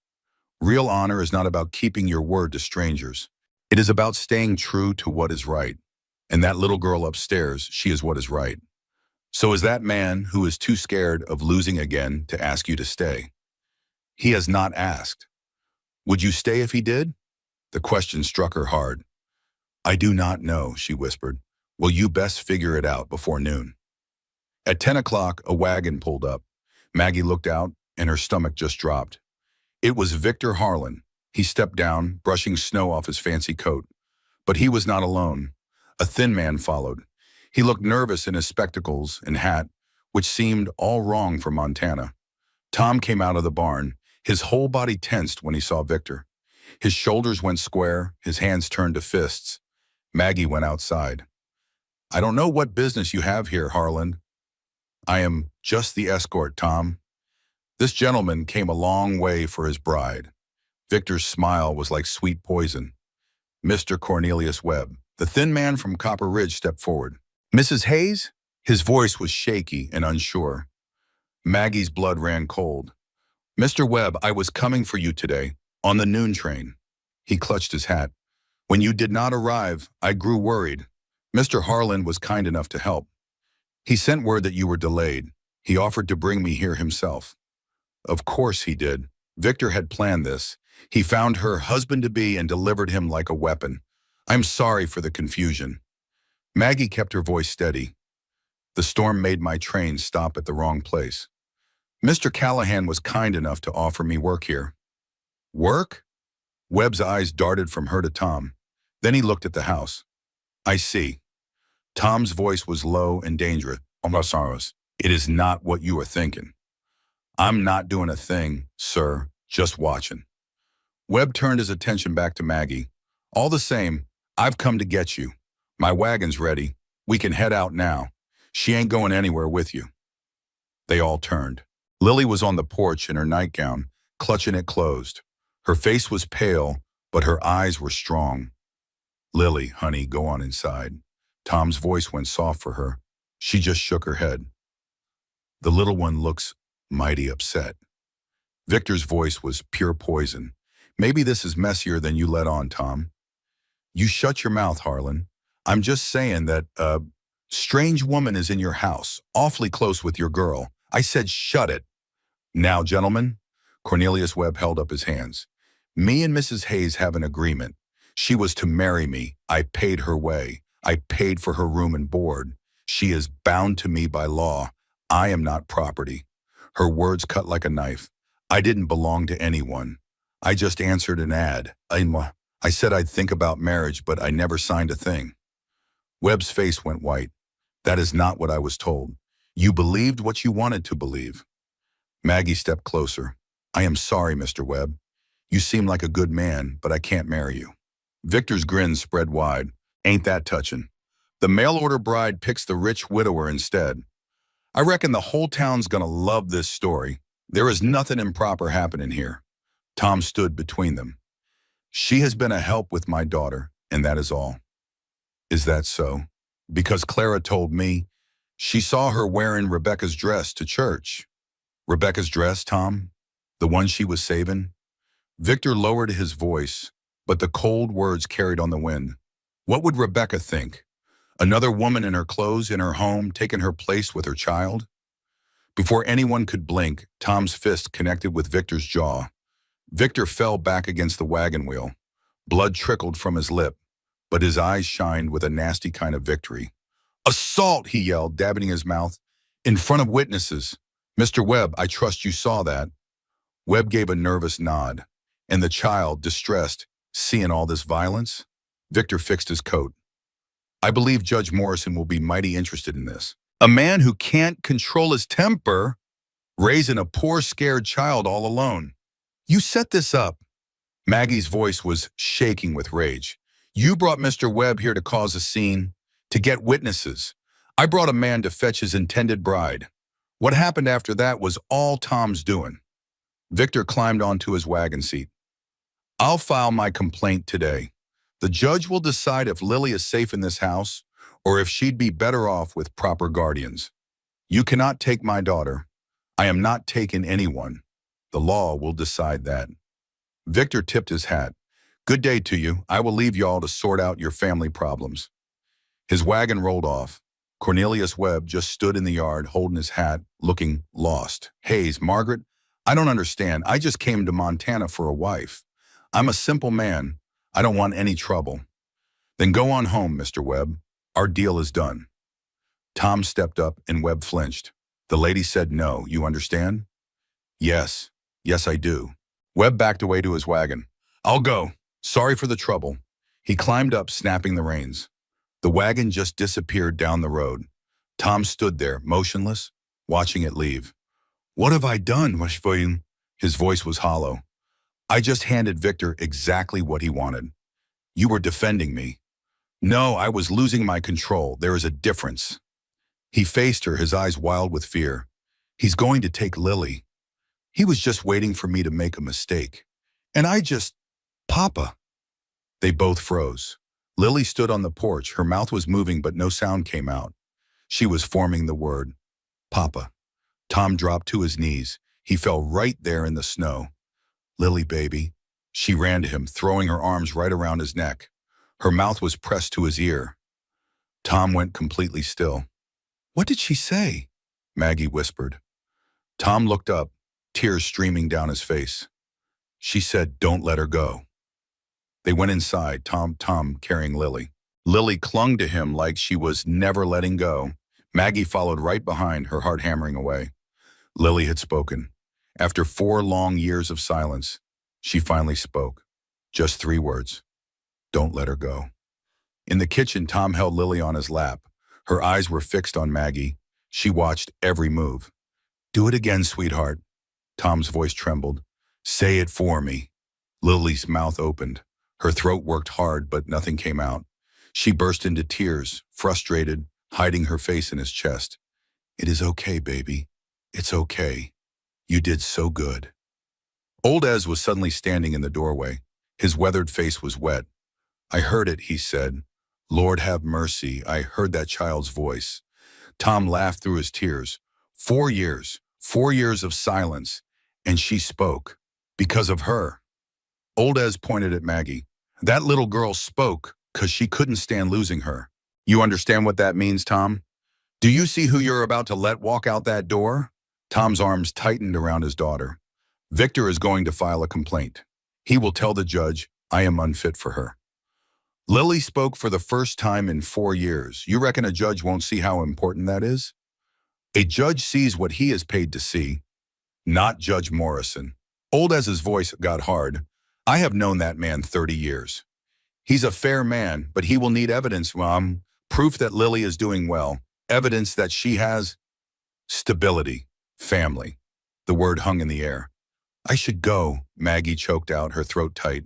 "Real honor is not about keeping your word to strangers. It is about staying true to what is right. And that little girl upstairs, she is what is right. So is that man who is too scared of losing again to ask you to stay. He has not asked. Would you stay if he did?" The question struck her hard. "I do not know," she whispered. "Will you best figure it out before noon?" At 10 o'clock, a wagon pulled up. Maggie looked out, and her stomach just dropped. It was Victor Harlan. He stepped down, brushing snow off his fancy coat. But he was not alone. A thin man followed. He looked nervous in his spectacles and hat, which seemed all wrong for Montana. Tom came out of the barn. His whole body tensed when he saw Victor. His shoulders went square, his hands turned to fists. Maggie went outside. "I don't know what business you have here, Harlan." "I am just the escort, Tom. This gentleman came a long way for his bride." Victor's smile was like sweet poison. "Mr. Cornelius Webb." The thin man from Copper Ridge stepped forward. "Mrs. Hayes?" His voice was shaky and unsure. Maggie's blood ran cold. "Mr. Webb, I was coming for you today, on the noon train." He clutched his hat. "When you did not arrive, I grew worried. Mr. Harlan was kind enough to help. He sent word that you were delayed. He offered to bring me here himself." Of course he did. Victor had planned this. He found her husband-to-be and delivered him like a weapon. "I'm sorry for the confusion." Maggie kept her voice steady. "The storm made my train stop at the wrong place. Mr. Callahan was kind enough to offer me work here." "Work?" Webb's eyes darted from her to Tom. Then he looked at the house. "I see." Tom's voice was low and dangerous. "Almost. It is not what you are thinking." "I'm not doing a thing, sir, just watching." Webb turned his attention back to Maggie. "All the same, I've come to get you. My wagon's ready. We can head out now. She ain't going anywhere with you." They all turned. Lily was on the porch in her nightgown, clutching it closed. Her face was pale, but her eyes were strong. "Lily, honey, go on inside." Tom's voice went soft for her. She just shook her head. "The little one looks mighty upset." Victor's voice was pure poison. "Maybe this is messier than you let on, Tom." "You shut your mouth, Harlan. I'm just saying that a strange woman is in your house, awfully close with your girl. I said shut it." "Now, gentlemen," Cornelius Webb held up his hands. "Me and Mrs. Hayes have an agreement. She was to marry me. I paid her way. I paid for her room and board. She is bound to me by law. I am not property." Her words cut like a knife. "I didn't belong to anyone. I just answered an ad. I said I'd think about marriage, but I never signed a thing." Webb's face went white. "That is not what I was told. You believed what you wanted to believe." Maggie stepped closer. "I am sorry, Mr. Webb. You seem like a good man, but I can't marry you." Victor's grin spread wide. "Ain't that touching? The mail-order bride picks the rich widower instead. I reckon the whole town's gonna love this story. There is nothing improper happening here." Tom stood between them. "She has been a help with my daughter, and that is all." "Is that so?" "Because Clara told me she saw her wearing Rebecca's dress to church." "Rebecca's dress, Tom? The one she was saving?" Victor lowered his voice, but the cold words carried on the wind. What would Rebecca think? Another woman in her clothes, in her home, taking her place with her child? Before anyone could blink, Tom's fist connected with Victor's jaw. Victor fell back against the wagon wheel. Blood trickled from his lip, but his eyes shined with a nasty kind of victory. "Assault!" he yelled, dabbing his mouth. "In front of witnesses. Mr. Webb, I trust you saw that." Webb gave a nervous nod. "And the child, distressed, seeing all this violence?" Victor fixed his coat. "I believe Judge Morrison will be mighty interested in this. A man who can't control his temper, raising a poor, scared child all alone. You set this up." Maggie's voice was shaking with rage. "You brought Mr. Webb here to cause a scene, to get witnesses. I brought a man to fetch his intended bride. What happened after that was all Tom's doing." Victor climbed onto his wagon seat. "I'll file my complaint today. The judge will decide if Lily is safe in this house or if she'd be better off with proper guardians. You cannot take my daughter. I am not taking anyone. The law will decide that." Victor tipped his hat. "Good day to you. I will leave y'all to sort out your family problems." His wagon rolled off. Cornelius Webb just stood in the yard holding his hat, looking lost. "Hayes, Margaret, I don't understand. I just came to Montana for a wife. I'm a simple man. I don't want any trouble." "Then go on home, Mr. Webb. Our deal is done." Tom stepped up and Webb flinched. "The lady said no, you understand?" "Yes. Yes, I do." Webb backed away to his wagon. "I'll go. Sorry for the trouble." He climbed up, snapping the reins. The wagon just disappeared down the road. Tom stood there, motionless, watching it leave. "What have I done, Washboyne?" His voice was hollow. "I just handed Victor exactly what he wanted. You were defending me." "No, I was losing my control. There is a difference." He faced her, his eyes wild with fear. "He's going to take Lily. He was just waiting for me to make a mistake. And I just... Papa." They both froze. Lily stood on the porch. Her mouth was moving, but no sound came out. She was forming the word, "Papa." Tom dropped to his knees. He fell right there in the snow. "Lily, baby." She ran to him, throwing her arms right around his neck. Her mouth was pressed to his ear. Tom went completely still. "What did she say?" Maggie whispered. Tom looked up, tears streaming down his face. "She said, don't let her go." They went inside, Tom carrying Lily. Lily clung to him like she was never letting go. Maggie followed right behind, her heart hammering away. Lily had spoken. After 4 long years of silence, she finally spoke. Just 3 words. "Don't let her go." In the kitchen, Tom held Lily on his lap. Her eyes were fixed on Maggie. She watched every move. "Do it again, sweetheart." Tom's voice trembled. "Say it for me." Lily's mouth opened. Her throat worked hard, but nothing came out. She burst into tears, frustrated, hiding her face in his chest. It is okay, baby. It's okay. You did so good. Old Ez was suddenly standing in the doorway. His weathered face was wet. I heard it, he said. Lord have mercy, I heard that child's voice. Tom laughed through his tears. 4 years of silence, and she spoke. Because of her. Old Ez pointed at Maggie. That little girl spoke because she couldn't stand losing her. You understand what that means, Tom? Do you see who you're about to let walk out that door? Tom's arms tightened around his daughter. Victor is going to file a complaint. He will tell the judge, I am unfit for her. Lily spoke for the first time in 4 years. You reckon a judge won't see how important that is? A judge sees what he is paid to see, not Judge Morrison. Old Ez's voice got hard. I have known that man 30 years. He's a fair man, but he will need evidence, Mom. Proof that Lily is doing well. Evidence that she has stability, family. The word hung in the air. I should go, Maggie choked out, her throat tight.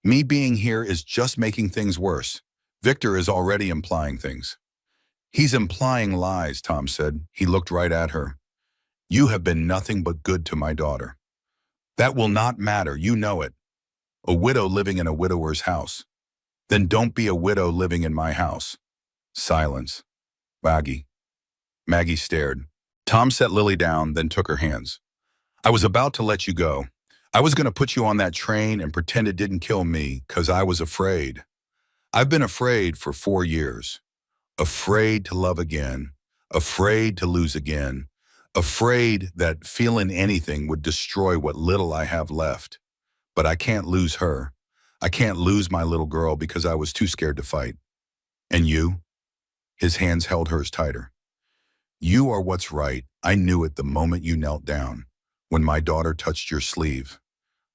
Me being here is just making things worse. Victor is already implying things. He's implying lies, Tom said. He looked right at her. You have been nothing but good to my daughter. That will not matter, you know it. A widow living in a widower's house. Then don't be a widow living in my house. Silence. Maggie. Maggie stared. Tom set Lily down, then took her hands. I was about to let you go. I was going to put you on that train and pretend it didn't kill me, 'cause I was afraid. I've been afraid for 4 years. Afraid to love again. Afraid to lose again. Afraid that feeling anything would destroy what little I have left. But I can't lose her. I can't lose my little girl because I was too scared to fight. And you? His hands held hers tighter. You are what's right. I knew it the moment you knelt down, when my daughter touched your sleeve.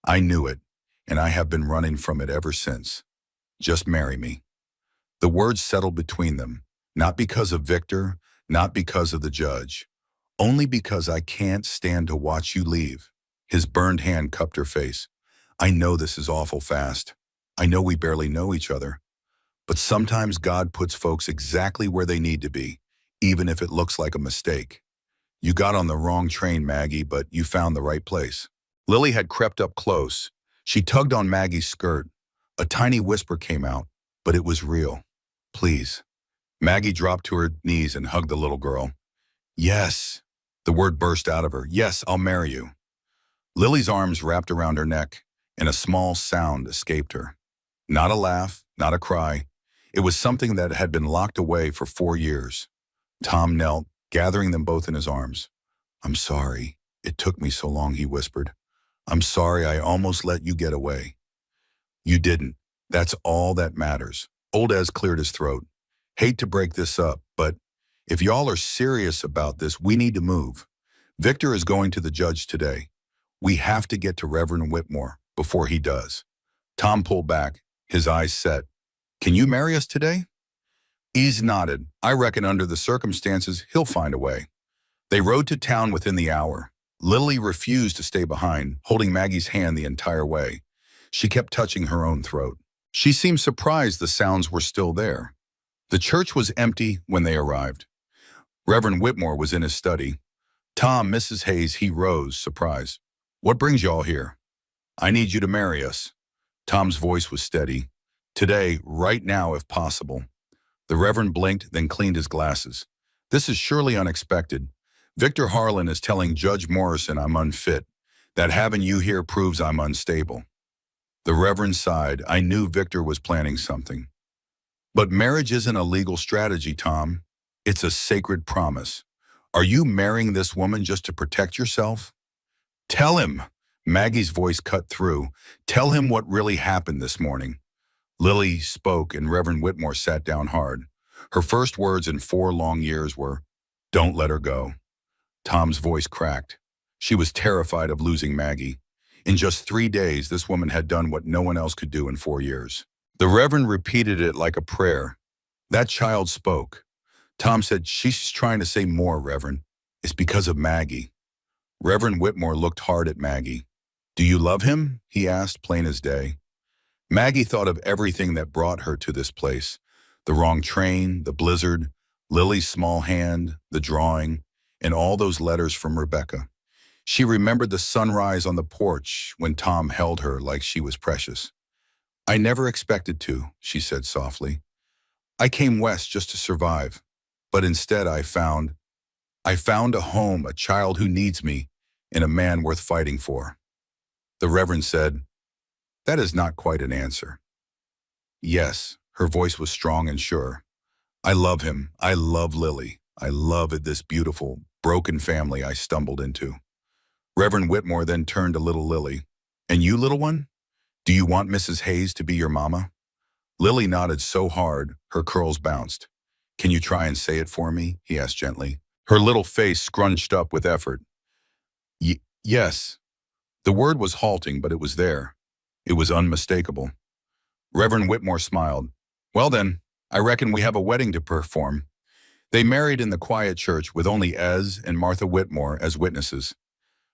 I knew it, and I have been running from it ever since. Just marry me. The words settled between them, not because of Victor, not because of the judge. Only because I can't stand to watch you leave. His burned hand cupped her face. I know this is awful fast. I know we barely know each other. But sometimes God puts folks exactly where they need to be, even if it looks like a mistake. You got on the wrong train, Maggie, but you found the right place. Lily had crept up close. She tugged on Maggie's skirt. A tiny whisper came out, but it was real. Please. Maggie dropped to her knees and hugged the little girl. Yes. The word burst out of her. Yes, I'll marry you. Lily's arms wrapped around her neck, and a small sound escaped her. Not a laugh, not a cry. It was something that had been locked away for 4 years. Tom knelt, gathering them both in his arms. I'm sorry. It took me so long, he whispered. I'm sorry I almost let you get away. You didn't. That's all that matters. Old Ez cleared his throat. Hate to break this up, but if y'all are serious about this, we need to move. Victor is going to the judge today. We have to get to Reverend Whitmore before he does. Tom pulled back, his eyes set. Can you marry us today? Ez nodded. I reckon under the circumstances, he'll find a way. They rode to town within the hour. Lily refused to stay behind, holding Maggie's hand the entire way. She kept touching her own throat. She seemed surprised the sounds were still there. The church was empty when they arrived. Reverend Whitmore was in his study. Tom, Mrs. Hayes, he rose, surprised. What brings y'all here? I need you to marry us. Tom's voice was steady. Today, right now, if possible. The Reverend blinked, then cleaned his glasses. This is surely unexpected. Victor Harlan is telling Judge Morrison I'm unfit, that having you here proves I'm unstable. The Reverend sighed. I knew Victor was planning something. But marriage isn't a legal strategy, Tom. It's a sacred promise. Are you marrying this woman just to protect yourself? Tell him. Maggie's voice cut through. Tell him what really happened this morning. Lily spoke and Reverend Whitmore sat down hard. Her first words in 4 long years were, don't let her go. Tom's voice cracked. She was terrified of losing Maggie. In just 3 days, this woman had done what no one else could do in 4 years. The Reverend repeated it like a prayer. That child spoke. Tom said, she's trying to say more, Reverend. It's because of Maggie. Reverend Whitmore looked hard at Maggie. Do you love him? He asked, plain as day. Maggie thought of everything that brought her to this place. The wrong train, the blizzard, Lily's small hand, the drawing, and all those letters from Rebecca. She remembered the sunrise on the porch when Tom held her like she was precious. I never expected to, she said softly. I came west just to survive, but instead I found a home, a child who needs me, and a man worth fighting for. The Reverend said, that is not quite an answer. Yes, her voice was strong and sure. I love him. I love Lily. I love this beautiful, broken family I stumbled into. Reverend Whitmore then turned to little Lily. And you, little one? Do you want Mrs. Hayes to be your mama? Lily nodded so hard, her curls bounced. Can you try and say it for me? He asked gently. Her little face scrunched up with effort. Yes. The word was halting, but it was there. It was unmistakable. Reverend Whitmore smiled. Well then, I reckon we have a wedding to perform. They married in the quiet church with only Ez and Martha Whitmore as witnesses.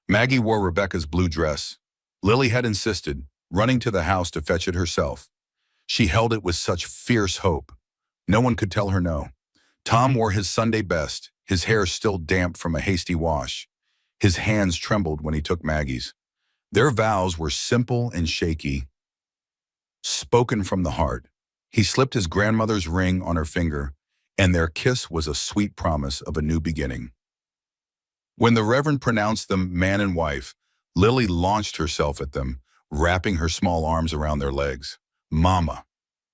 Maggie wore Rebecca's blue dress. Lily had insisted, running to the house to fetch it herself. She held it with such fierce hope. No one could tell her no. Tom wore his Sunday best, his hair still damp from a hasty wash. His hands trembled when he took Maggie's. Their vows were simple and shaky, spoken from the heart. He slipped his grandmother's ring on her finger, and their kiss was a sweet promise of a new beginning. When the Reverend pronounced them man and wife, Lily launched herself at them, wrapping her small arms around their legs. Mama.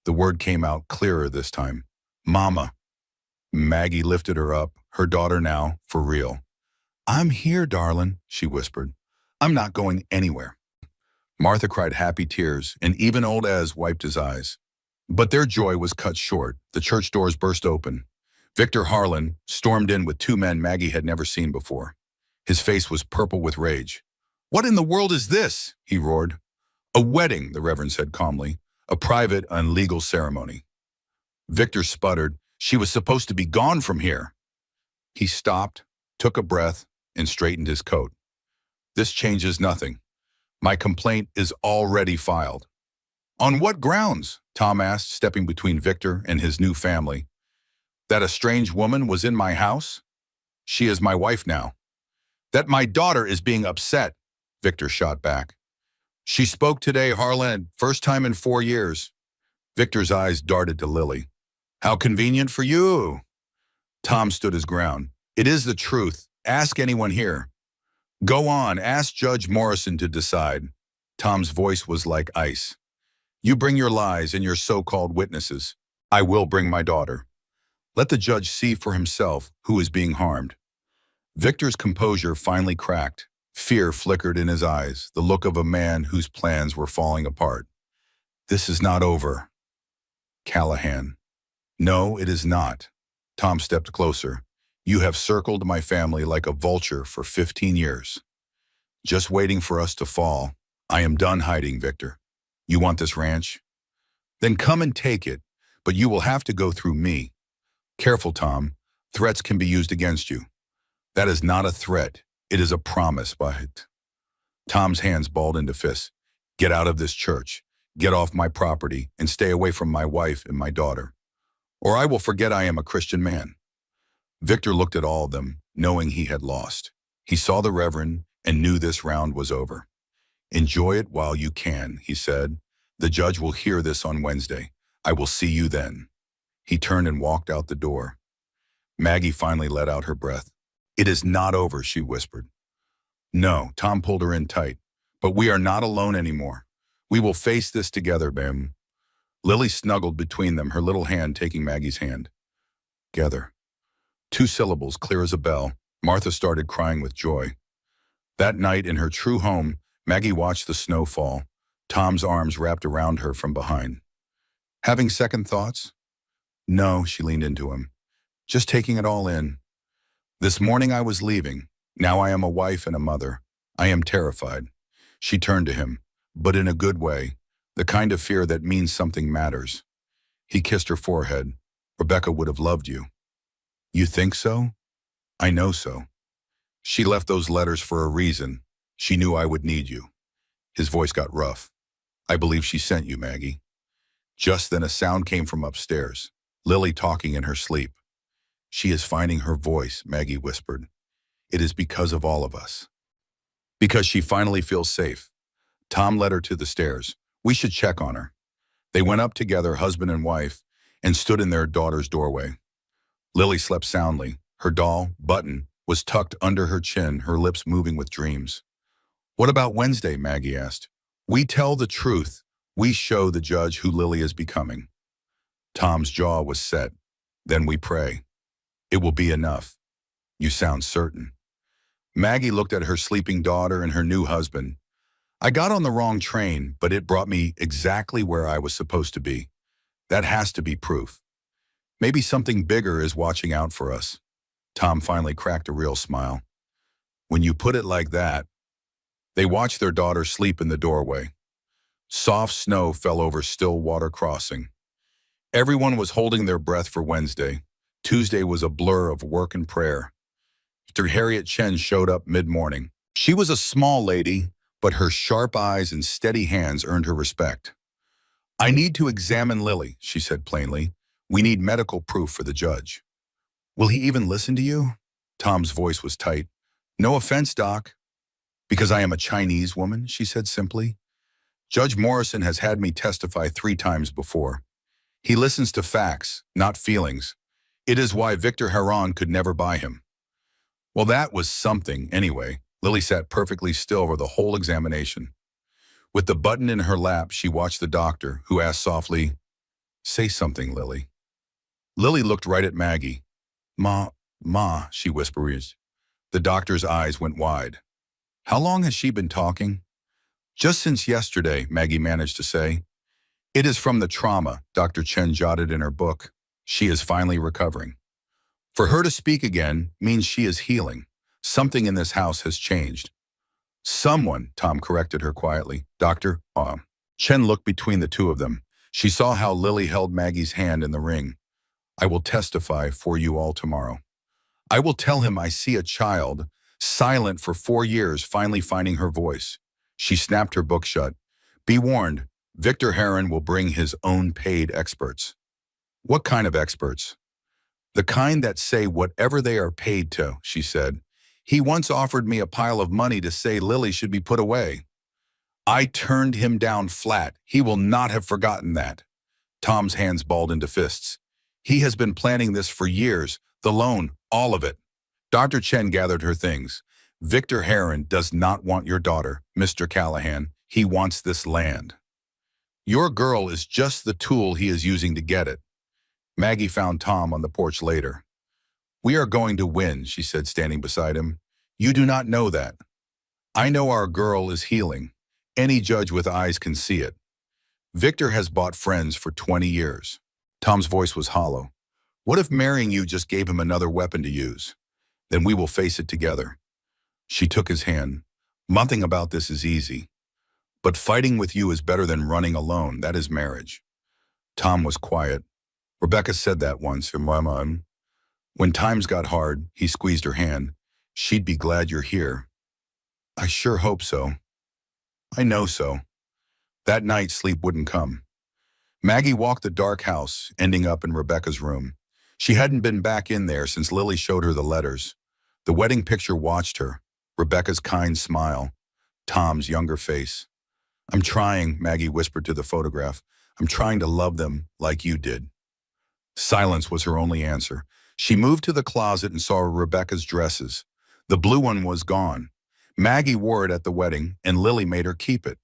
The word came out clearer this time. Mama. Maggie lifted her up, her daughter now, for real. I'm here, darling, she whispered. I'm not going anywhere. Martha cried happy tears, and even old Ez wiped his eyes. But their joy was cut short. The church doors burst open. Victor Harlan stormed in with two men Maggie had never seen before. His face was purple with rage. What in the world is this? He roared. A wedding, the Reverend said calmly. A private and legal ceremony. Victor sputtered. She was supposed to be gone from here. He stopped, took a breath, and straightened his coat. This changes nothing. My complaint is already filed. On what grounds? Tom asked, stepping between Victor and his new family. That a strange woman was in my house? She is my wife now. That my daughter is being upset, Victor shot back. She spoke today, Harlan, first time in 4 years. Victor's eyes darted to Lily. How convenient for you. Tom stood his ground. It is the truth. Ask anyone here. Go on, ask Judge Morrison to decide. Tom's voice was like ice. You bring your lies and your so-called witnesses. I will bring my daughter. Let the judge see for himself who is being harmed. Victor's composure finally cracked. Fear flickered in his eyes, the look of a man whose plans were falling apart. This is not over. Callahan. No, it is not. Tom stepped closer. You have circled my family like a vulture for 15 years. Just waiting for us to fall. I am done hiding, Victor. You want this ranch? Then come and take it, but you will have to go through me. Careful, Tom. Threats can be used against you. That is not a threat. It is a promise, but... Tom's hands balled into fists. Get out of this church. Get off my property and stay away from my wife and my daughter. Or I will forget I am a Christian man. Victor looked at all of them, knowing he had lost. He saw the Reverend and knew this round was over. Enjoy it while you can, he said. The judge will hear this on Wednesday. I will see you then. He turned and walked out the door. Maggie finally let out her breath. It is not over, she whispered. No, Tom pulled her in tight. But we are not alone anymore. We will face this together, Bam. Lily snuggled between them, her little hand taking Maggie's hand. Together. 2 syllables, clear as a bell. Martha started crying with joy. That night in her true home, Maggie watched the snow fall, Tom's arms wrapped around her from behind. Having second thoughts? No, she leaned into him. Just taking it all in. This morning I was leaving. Now I am a wife and a mother. I am terrified. She turned to him, but in a good way, the kind of fear that means something matters. He kissed her forehead. Rebecca would have loved you. You think so? I know so. She left those letters for a reason. She knew I would need you. His voice got rough. I believe she sent you, Maggie. Just then a sound came from upstairs. Lily talking in her sleep. She is finding her voice, Maggie whispered. It is because of all of us. Because she finally feels safe. Tom led her to the stairs. We should check on her. They went up together, husband and wife, and stood in their daughter's doorway. Lily slept soundly. Her doll, Button, was tucked under her chin, her lips moving with dreams. What about Wednesday? Maggie asked. We tell the truth. We show the judge who Lily is becoming. Tom's jaw was set. Then we pray. It will be enough. You sound certain. Maggie looked at her sleeping daughter and her new husband. I got on the wrong train, but it brought me exactly where I was supposed to be. That has to be proof. Maybe something bigger is watching out for us. Tom finally cracked a real smile. When you put it like that. They watched their daughter sleep in the doorway. Soft snow fell over Stillwater Crossing. Everyone was holding their breath for Wednesday. Tuesday was a blur of work and prayer. After Harriet Chen showed up mid-morning. She was a small lady, but her sharp eyes and steady hands earned her respect. I need to examine Lily, she said plainly. We need medical proof for the judge. Will he even listen to you? Tom's voice was tight. No offense, Doc. Because I am a Chinese woman, she said simply. Judge Morrison has had me testify 3 times before. He listens to facts, not feelings. It is why Victor Heron could never buy him. Well, that was something anyway. Lily sat perfectly still for the whole examination. With the button in her lap, she watched the doctor, who asked softly, Say something, Lily. Lily looked right at Maggie. Ma, she whispered. The doctor's eyes went wide. How long has she been talking? Just since yesterday, Maggie managed to say. It is from the trauma, Dr. Chen jotted in her book. She is finally recovering. For her to speak again means she is healing. Something in this house has changed. Someone, Tom corrected her quietly. Doctor, Chen looked between the two of them. She saw how Lily held Maggie's hand in the ring. I will testify for you all tomorrow. I will tell him I see a child, silent for 4 years, finally finding her voice. She snapped her book shut. Be warned, Victor Heron will bring his own paid experts. What kind of experts? The kind that say whatever they are paid to, she said. He once offered me a pile of money to say Lily should be put away. I turned him down flat. He will not have forgotten that. Tom's hands balled into fists. He has been planning this for years, the loan, all of it. Dr. Chen gathered her things. Victor Heron does not want your daughter, Mr. Callahan. He wants this land. Your girl is just the tool he is using to get it. Maggie found Tom on the porch later. We are going to win, she said, standing beside him. You do not know that. I know our girl is healing. Any judge with eyes can see it. Victor has bought friends for 20 years. Tom's voice was hollow. What if marrying you just gave him another weapon to use? Then we will face it together. She took his hand. Nothing about this is easy. But fighting with you is better than running alone. That is marriage. Tom was quiet. Rebecca said that once, Mama. When times got hard, he squeezed her hand. She'd be glad you're here. I sure hope so. I know so. That night, sleep wouldn't come. Maggie walked the dark house, ending up in Rebecca's room. She hadn't been back in there since Lily showed her the letters. The wedding picture watched her, Rebecca's kind smile, Tom's younger face. I'm trying, Maggie whispered to the photograph. I'm trying to love them like you did. Silence was her only answer. She moved to the closet and saw Rebecca's dresses. The blue one was gone. Maggie wore it at the wedding, and Lily made her keep it.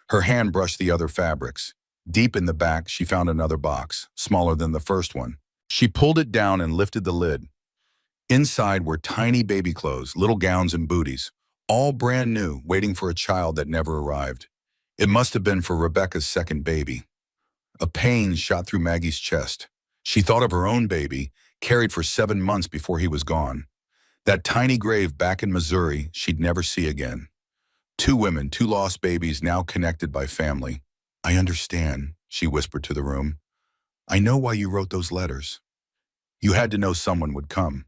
Her hand brushed the other fabrics. Deep in the back, she found another box, smaller than the first one. She pulled it down and lifted the lid. Inside were tiny baby clothes, little gowns and booties, all brand new, waiting for a child that never arrived. It must have been for Rebecca's second baby. A pain shot through Maggie's chest. She thought of her own baby, carried for 7 months before he was gone. That tiny grave back in Missouri she'd never see again. 2 women, 2 lost babies, now connected by family. I understand, she whispered to the room. I know why you wrote those letters. You had to know someone would come.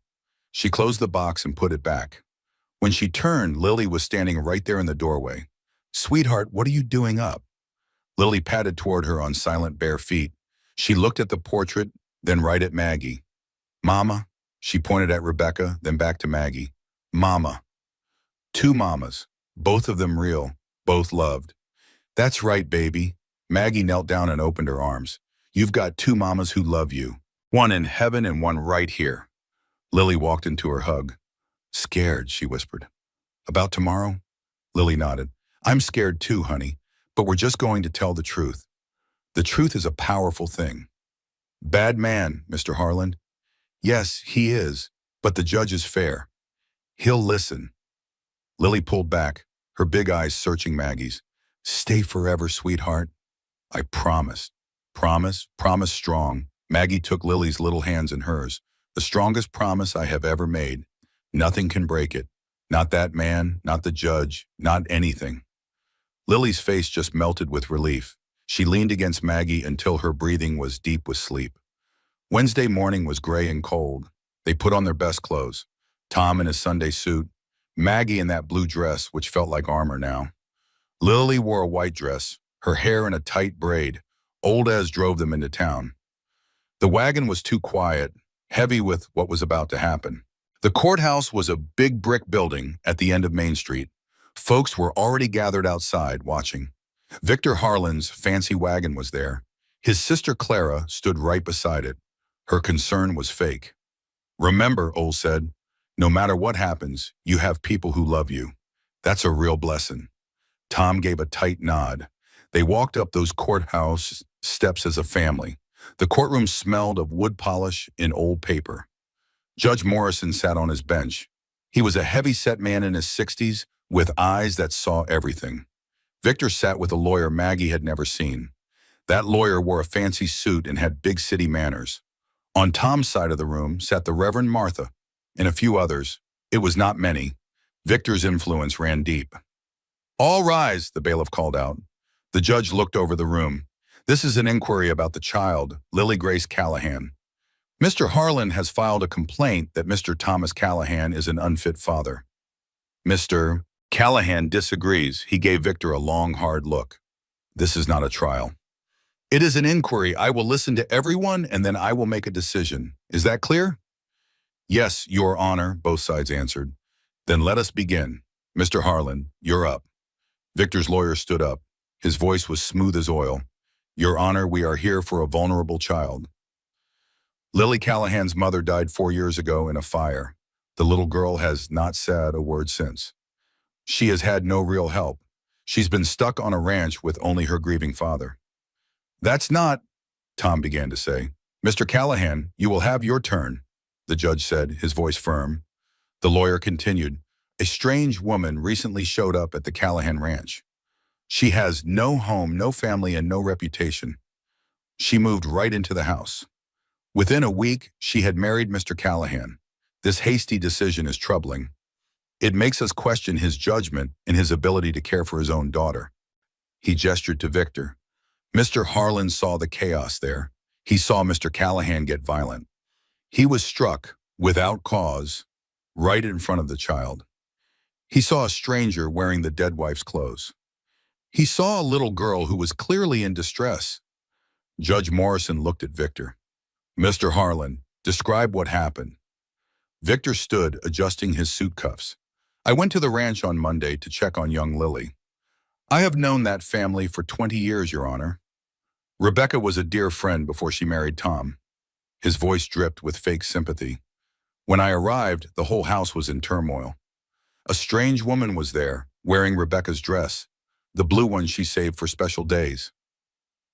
She closed the box and put it back. When she turned, Lily was standing right there in the doorway. Sweetheart, what are you doing up? Lily padded toward her on silent bare feet. She looked at the portrait, then right at Maggie. Mama, she pointed at Rebecca, then back to Maggie. Mama. Two mamas, both of them real, both loved. That's right, baby. Maggie knelt down and opened her arms. You've got two mamas who love you. One in heaven and one right here. Lily walked into her hug. Scared, she whispered. About tomorrow? Lily nodded. I'm scared too, honey, but we're just going to tell the truth. The truth is a powerful thing. Bad man, Mr. Harland. Yes, he is, but the judge is fair. He'll listen. Lily pulled back, her big eyes searching Maggie's. Stay forever, sweetheart. I promise. Promise strong. Maggie took Lily's little hands in hers. The strongest promise I have ever made. Nothing can break it. Not that man, not the judge, not anything. Lily's face just melted with relief. She leaned against Maggie until her breathing was deep with sleep. Wednesday morning was gray and cold. They put on their best clothes. Tom in his Sunday suit, Maggie in that blue dress, which felt like armor now. Lily wore a white dress, her hair in a tight braid. Old Ez drove them into town. The wagon was too quiet, heavy with what was about to happen. The courthouse was a big brick building at the end of Main Street. Folks were already gathered outside watching. Victor Harlan's fancy wagon was there. His sister Clara stood right beside it. Her concern was fake. Remember, Ole said, no matter what happens, you have people who love you. That's a real blessing. Tom gave a tight nod. They walked up those courthouse steps as a family. The courtroom smelled of wood polish and old paper. Judge Morrison sat on his bench. He was a heavy-set man in his 60s with eyes that saw everything. Victor sat with a lawyer Maggie had never seen. That lawyer wore a fancy suit and had big city manners. On Tom's side of the room sat the Reverend Martha and a few others. It was not many. Victor's influence ran deep. All rise, the bailiff called out. The judge looked over the room. This is an inquiry about the child, Lily Grace Callahan. Mr. Harlan has filed a complaint that Mr. Thomas Callahan is an unfit father. Mr. Callahan disagrees. He gave Victor a long, hard look. This is not a trial. It is an inquiry. I will listen to everyone and then I will make a decision. Is that clear? Yes, Your Honor, both sides answered. Then let us begin. Mr. Harlan, you're up. Victor's lawyer stood up. His voice was smooth as oil. Your Honor, we are here for a vulnerable child. Lily Callahan's mother died 4 years ago in a fire. The little girl has not said a word since. She has had no real help. She's been stuck on a ranch with only her grieving father. That's not, Tom began to say. Mr. Callahan, you will have your turn, the judge said, his voice firm. The lawyer continued. A strange woman recently showed up at the Callahan ranch. She has no home, no family, and no reputation. She moved right into the house. Within a week, she had married Mr. Callahan. This hasty decision is troubling. It makes us question his judgment and his ability to care for his own daughter. He gestured to Victor. Mr. Harlan saw the chaos there. He saw Mr. Callahan get violent. He was struck, without cause, right in front of the child. He saw a stranger wearing the dead wife's clothes. He saw a little girl who was clearly in distress. Judge Morrison looked at Victor. Mr. Harlan, describe what happened. Victor stood, adjusting his suit cuffs. I went to the ranch on Monday to check on young Lily. I have known that family for 20 years, Your Honor. Rebecca was a dear friend before she married Tom. His voice dripped with fake sympathy. When I arrived, the whole house was in turmoil. A strange woman was there, wearing Rebecca's dress, the blue one she saved for special days.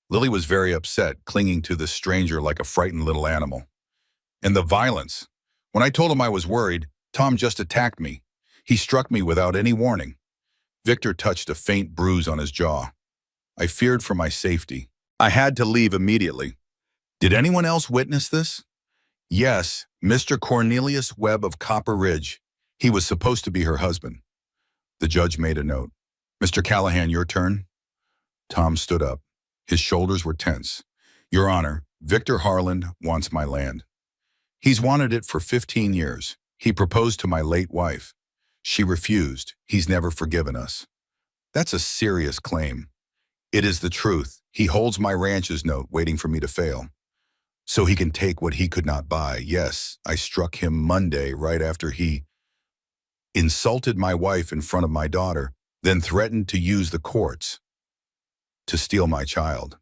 Lily was very upset, clinging to the stranger like a frightened little animal. And the violence. When I told him I was worried, Tom just attacked me. He struck me without any warning. Victor touched a faint bruise on his jaw. I feared for my safety. I had to leave immediately. Did anyone else witness this? Yes, Mr. Cornelius Webb of Copper Ridge. He was supposed to be her husband. The judge made a note. Mr. Callahan, your turn. Tom stood up. His shoulders were tense. Your Honor, Victor Harlan wants my land. He's wanted it for 15 years. He proposed to my late wife. She refused. He's never forgiven us. That's a serious claim. It is the truth. He holds my ranch's note waiting for me to fail. so he can take what he could not buy. Yes, I struck him Monday right after he insulted my wife in front of my daughter, then threatened to use the courts to steal my child.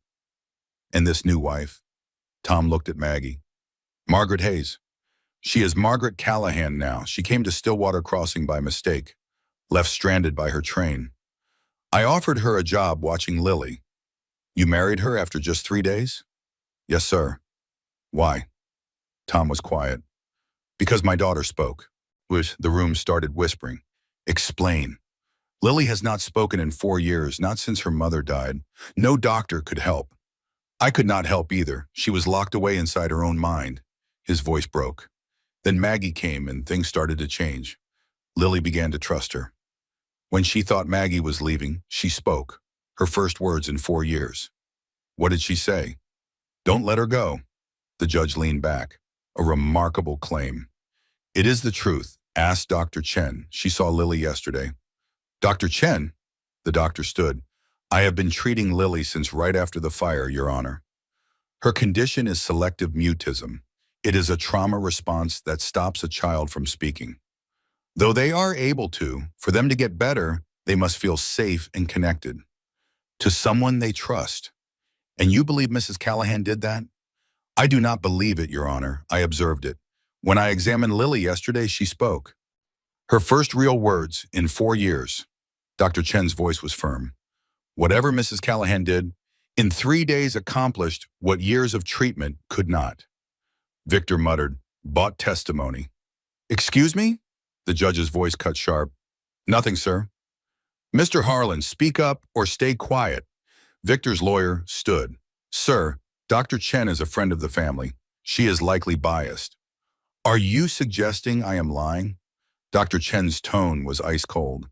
And this new wife, Tom looked at Maggie. Margaret Hayes. She is Margaret Callahan now. She came to Stillwater Crossing by mistake, left stranded by her train. I offered her a job watching Lily. You married her after just 3 days? Yes, sir. Why? Tom was quiet. Because my daughter spoke. The room started whispering. Explain. Lily has not spoken in 4 years, not since her mother died. No doctor could help. I could not help either. She was locked away inside her own mind. His voice broke. Then Maggie came and things started to change. Lily began to trust her. When she thought Maggie was leaving, she spoke. Her first words in 4 years. What did she say? Don't let her go. The judge leaned back. A remarkable claim. It is the truth. Ask Dr. Chen. She saw Lily yesterday. Dr. Chen? The doctor stood. I have been treating Lily since right after the fire, Your Honor. Her condition is selective mutism. It is a trauma response that stops a child from speaking. Though they are able to, for them to get better, they must feel safe and connected to someone they trust. And you believe Mrs. Callahan did that? I do not believe it, Your Honor. I observed it. When I examined Lily yesterday, she spoke. Her first real words in 4 years. Dr. Chen's voice was firm. Whatever Mrs. Callahan did, in 3 days accomplished what years of treatment could not. Victor muttered, bought testimony. Excuse me? The judge's voice cut sharp. Nothing, sir. Mr. Harlan, speak up or stay quiet. Victor's lawyer stood. Sir, Dr. Chen is a friend of the family. She is likely biased. Are you suggesting I am lying? Dr. Chen's tone was ice cold.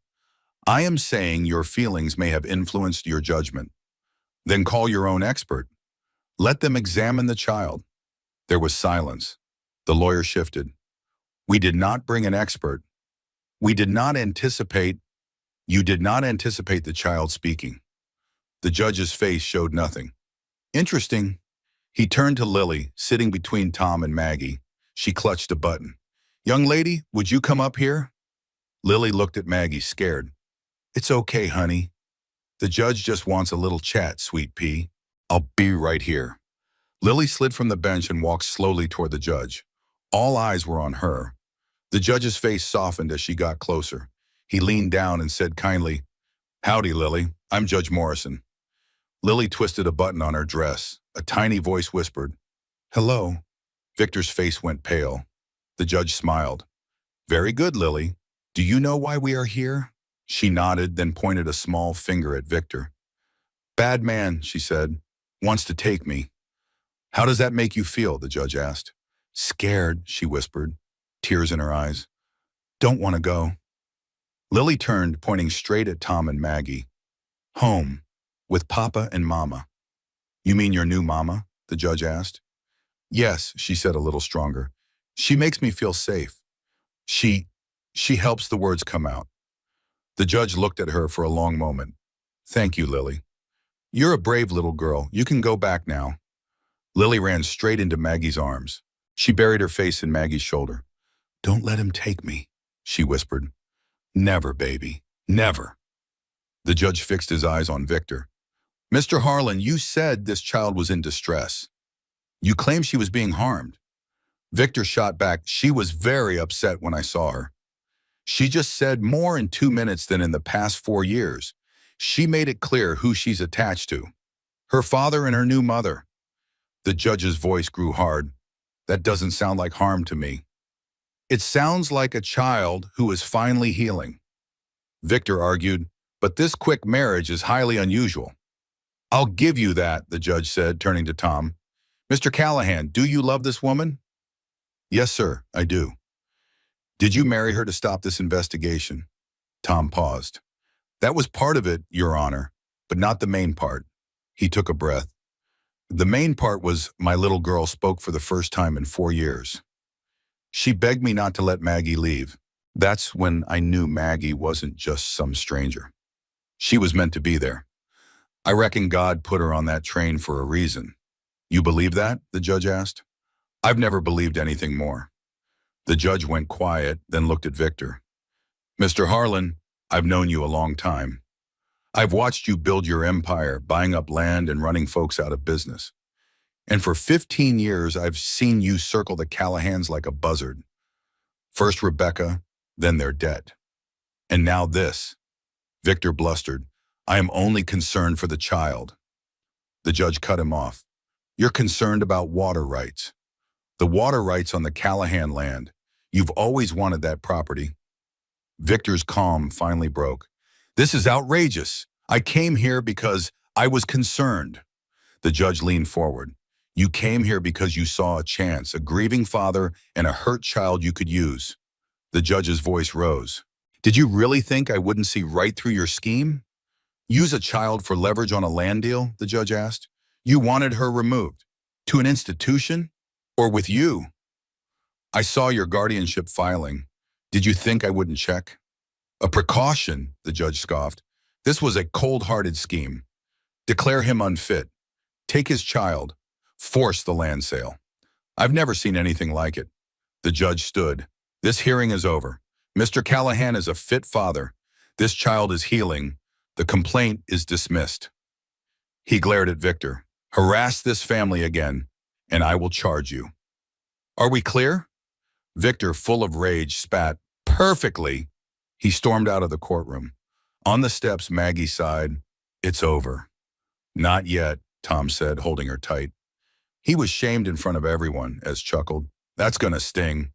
I am saying your feelings may have influenced your judgment. Then call your own expert. Let them examine the child. There was silence. The lawyer shifted. We did not bring an expert. We did not anticipate. You did not anticipate the child speaking. The judge's face showed nothing. Interesting. He turned to Lily, sitting between Tom and Maggie. She clutched a button. Young lady, would you come up here? Lily looked at Maggie, scared. It's okay, honey. The judge just wants a little chat, sweet pea. I'll be right here. Lily slid from the bench and walked slowly toward the judge. All eyes were on her. The judge's face softened as she got closer. He leaned down and said kindly, Howdy, Lily. I'm Judge Morrison. Lily twisted a button on her dress. A tiny voice whispered, Hello. Victor's face went pale. The judge smiled. Very good, Lily. Do you know why we are here? She nodded, then pointed a small finger at Victor. Bad man, she said, wants to take me. How does that make you feel? The judge asked. Scared, she whispered, tears in her eyes. Don't want to go. Lily turned, pointing straight at Tom and Maggie. Home, with Papa and Mama. You mean your new mama? The judge asked. Yes, she said a little stronger. She makes me feel safe. She helps the words come out. The judge looked at her for a long moment. Thank you, Lily. You're a brave little girl. You can go back now. Lily ran straight into Maggie's arms. She buried her face in Maggie's shoulder. Don't let him take me, she whispered. Never, baby. Never. The judge fixed his eyes on Victor. Mr. Harlan, you said this child was in distress. You claim she was being harmed. Victor shot back. She was very upset when I saw her. She just said more in 2 minutes than in the past 4 years. She made it clear who she's attached to. Her father and her new mother. The judge's voice grew hard. That doesn't sound like harm to me. It sounds like a child who is finally healing. Victor argued, but this quick marriage is highly unusual. I'll give you that, the judge said, turning to Tom. Mr. Callahan, do you love this woman? Yes, sir, I do. Did you marry her to stop this investigation? Tom paused. That was part of it, Your Honor, but not the main part. He took a breath. The main part was my little girl spoke for the first time in 4 years. She begged me not to let Maggie leave. That's when I knew Maggie wasn't just some stranger. She was meant to be there. I reckon God put her on that train for a reason. You believe that? The judge asked. I've never believed anything more. The judge went quiet, then looked at Victor. Mr. Harlan, I've known you a long time. I've watched you build your empire, buying up land and running folks out of business. And for 15 years, I've seen you circle the Callahans like a buzzard. First Rebecca, then their debt. And now this. Victor blustered. I am only concerned for the child. The judge cut him off. You're concerned about water rights. The water rights on the Callahan land. You've always wanted that property. Victor's calm finally broke. This is outrageous. I came here because I was concerned. The judge leaned forward. You came here because you saw a chance, a grieving father and a hurt child you could use. The judge's voice rose. Did you really think I wouldn't see right through your scheme? Use a child for leverage on a land deal, the judge asked. You wanted her removed. To an institution? Or with you? I saw your guardianship filing. Did you think I wouldn't check? A precaution, the judge scoffed. This was a cold-hearted scheme. Declare him unfit. Take his child. Force the land sale. I've never seen anything like it. The judge stood. This hearing is over. Mr. Callahan is a fit father. This child is healing. The complaint is dismissed. He glared at Victor. Harass this family again, and I will charge you. Are we clear? Victor, full of rage, spat. Perfectly. He stormed out of the courtroom. On the steps, Maggie sighed. It's over. Not yet, Tom said, holding her tight. He was shamed in front of everyone, as chuckled. That's gonna sting.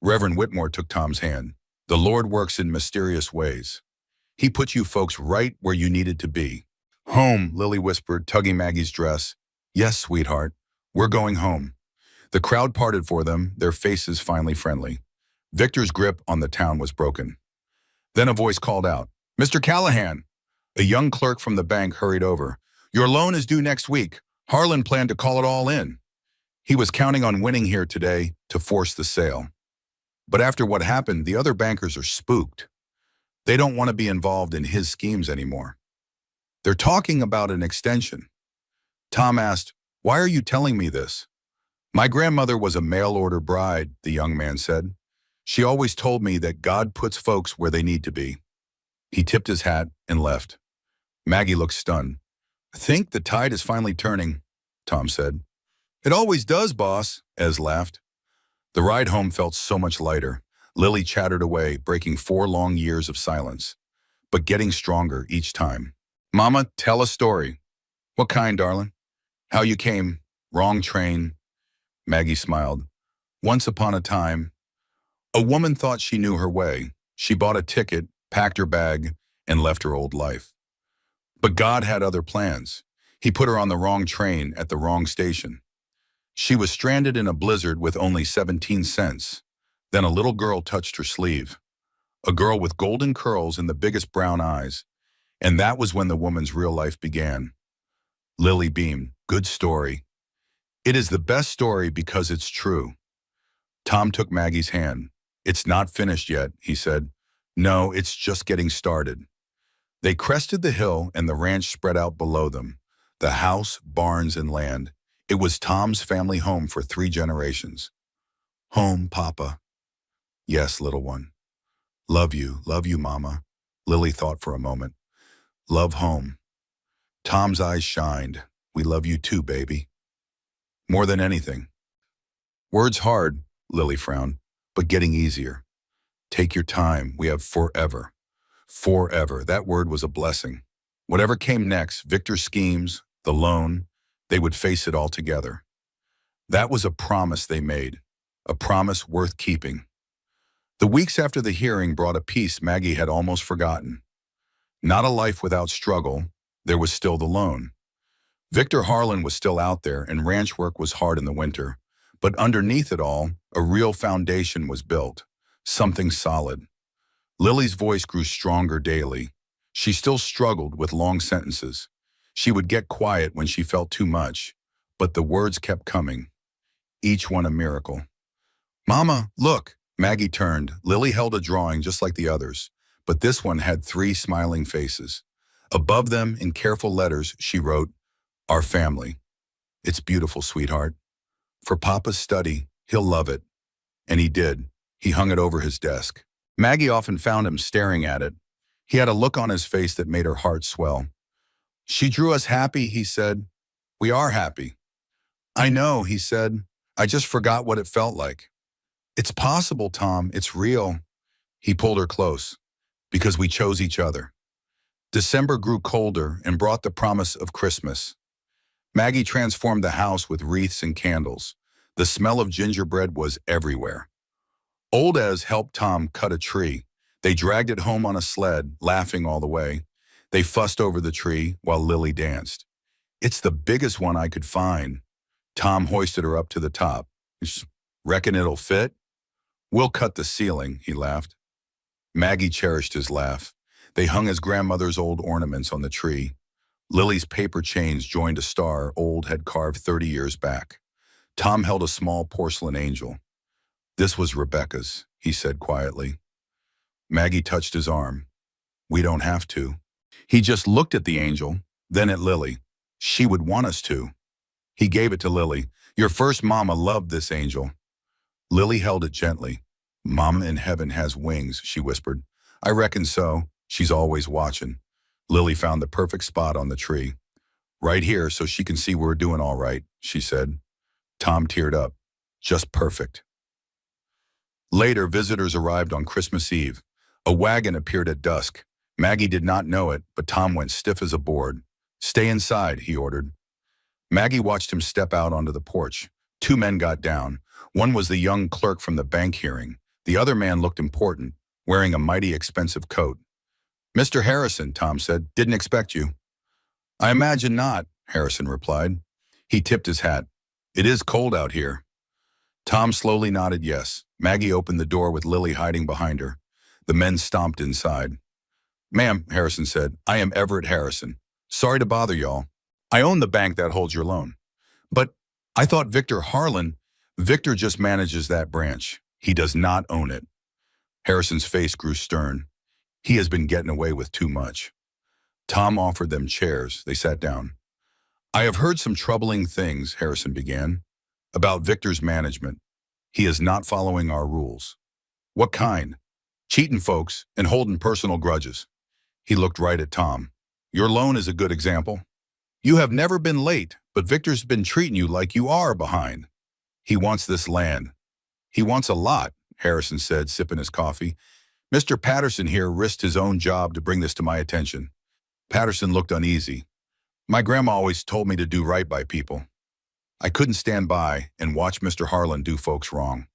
Reverend Whitmore took Tom's hand. The Lord works in mysterious ways. He put you folks right where you needed to be. Home, Lily whispered, tugging Maggie's dress. Yes, sweetheart. We're going home. The crowd parted for them, their faces finally friendly. Victor's grip on the town was broken. Then a voice called out, Mr. Callahan! A young clerk from the bank hurried over. Your loan is due next week. Harlan planned to call it all in. He was counting on winning here today to force the sale. But after what happened, the other bankers are spooked. They don't want to be involved in his schemes anymore. They're talking about an extension. Tom asked, Why are you telling me this? My grandmother was a mail-order bride, the young man said. She always told me that God puts folks where they need to be. He tipped his hat and left. Maggie looked stunned. I think the tide is finally turning, Tom said. It always does, boss, Ez laughed. The ride home felt so much lighter. Lily chattered away, breaking 4 long years of silence, but getting stronger each time. Mama, tell a story. What kind, darling? How you came. Wrong train. Maggie smiled. Once upon a time, a woman thought she knew her way. She bought a ticket, packed her bag, and left her old life. But God had other plans. He put her on the wrong train at the wrong station. She was stranded in a blizzard with only 17 cents. Then a little girl touched her sleeve. A girl with golden curls and the biggest brown eyes. And that was when the woman's real life began. Lily beamed. Good story. It is the best story because it's true. Tom took Maggie's hand. It's not finished yet, he said. No, it's just getting started. They crested the hill and the ranch spread out below them. The house, barns, and land. It was Tom's family home for 3 generations. Home, Papa. Yes, little one. Love you, Mama. Lily thought for a moment. Love home. Tom's eyes shined. We love you too, baby. More than anything. Words hard, Lily frowned, but getting easier. Take your time. We have forever. Forever. That word was a blessing. Whatever came next, Victor's schemes, the loan, they would face it all together. That was a promise they made, a promise worth keeping. The weeks after the hearing brought a peace Maggie had almost forgotten. Not a life without struggle, there was still the loan. Victor Harlan was still out there and ranch work was hard in the winter, but underneath it all, a real foundation was built, something solid. Lily's voice grew stronger daily. She still struggled with long sentences. She would get quiet when she felt too much, but the words kept coming, each one a miracle. Mama, look, Maggie turned. Lily held a drawing just like the others, but this one had 3 smiling faces. Above them, in careful letters, she wrote, Our family. It's beautiful, sweetheart. For Papa's study, he'll love it. And he did. He hung it over his desk. Maggie often found him staring at it. He had a look on his face that made her heart swell. She drew us happy, he said. We are happy. I know, he said. I just forgot what it felt like. It's possible, Tom. It's real. He pulled her close. Because we chose each other. December grew colder and brought the promise of Christmas. Maggie transformed the house with wreaths and candles. The smell of gingerbread was everywhere. Old Ez helped Tom cut a tree. They dragged it home on a sled, laughing all the way. They fussed over the tree while Lily danced. It's the biggest one I could find. Tom hoisted her up to the top. Reckon it'll fit? We'll cut the ceiling, he laughed. Maggie cherished his laugh. They hung his grandmother's old ornaments on the tree. Lily's paper chains joined a star Old had carved 30 years back. Tom held a small porcelain angel. This was Rebecca's, he said quietly. Maggie touched his arm. We don't have to. He just looked at the angel, then at Lily. She would want us to. He gave it to Lily. Your first mama loved this angel. Lily held it gently. Mama in heaven has wings, she whispered. I reckon so. She's always watching. Lily found the perfect spot on the tree. Right here so she can see we're doing all right, she said. Tom teared up. Just perfect. Later, visitors arrived on Christmas Eve. A wagon appeared at dusk. Maggie did not know it, but Tom went stiff as a board. Stay inside, he ordered. Maggie watched him step out onto the porch. Two men got down. One was the young clerk from the bank hearing. The other man looked important, wearing a mighty expensive coat. Mr. Harrison, Tom said, didn't expect you. I imagine not, Harrison replied. He tipped his hat. It is cold out here. Tom slowly nodded yes. Maggie opened the door with Lily hiding behind her. The men stomped inside. Ma'am, Harrison said, I am Everett Harrison. Sorry to bother y'all. I own the bank that holds your loan. But I thought Victor Harlan. Victor just manages that branch. He does not own it. Harrison's face grew stern. He has been getting away with too much. Tom offered them chairs. They sat down. I have heard some troubling things, Harrison began, about Victor's management. He is not following our rules. What kind? Cheating folks and holding personal grudges. He looked right at Tom. Your loan is a good example. You have never been late, but Victor's been treating you like you are behind. He wants this land. He wants a lot, Harrison said, sipping his coffee. Mr. Patterson here risked his own job to bring this to my attention. Patterson looked uneasy. My grandma always told me to do right by people. I couldn't stand by and watch Mr. Harlan do folks wrong.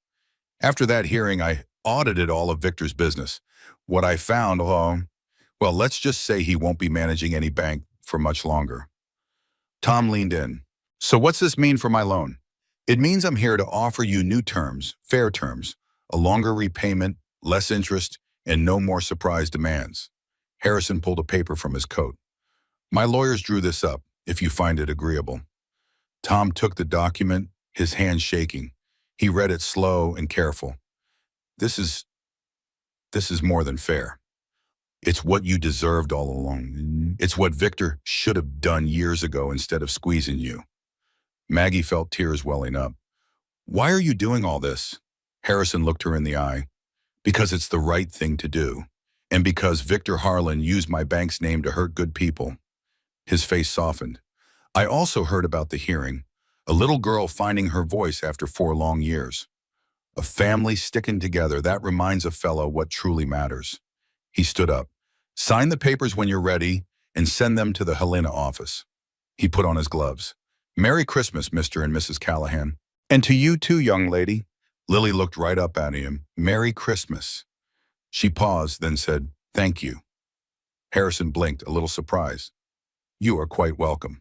After that hearing, I audited all of Victor's business. What I found, well, let's just say he won't be managing any bank for much longer. Tom leaned in. So what's this mean for my loan? It means I'm here to offer you new terms, fair terms, a longer repayment, less interest, and no more surprise demands. Harrison pulled a paper from his coat. My lawyers drew this up, if you find it agreeable. Tom took the document, his hand shaking. He read it slow and careful. This is more than fair. It's what you deserved all along. It's what Victor should have done years ago instead of squeezing you. Maggie felt tears welling up. Why are you doing all this? Harrison looked her in the eye. Because it's the right thing to do. And because Victor Harlan used my bank's name to hurt good people. His face softened. I also heard about the hearing. A little girl finding her voice after 4 long years. A family sticking together, that reminds a fellow what truly matters. He stood up. Sign the papers when you're ready and send them to the Helena office. He put on his gloves. Merry Christmas, Mr. and Mrs. Callahan. And to you too, young lady. Lily looked right up at him. Merry Christmas. She paused, then said, thank you. Harrison blinked, a little surprised. You are quite welcome.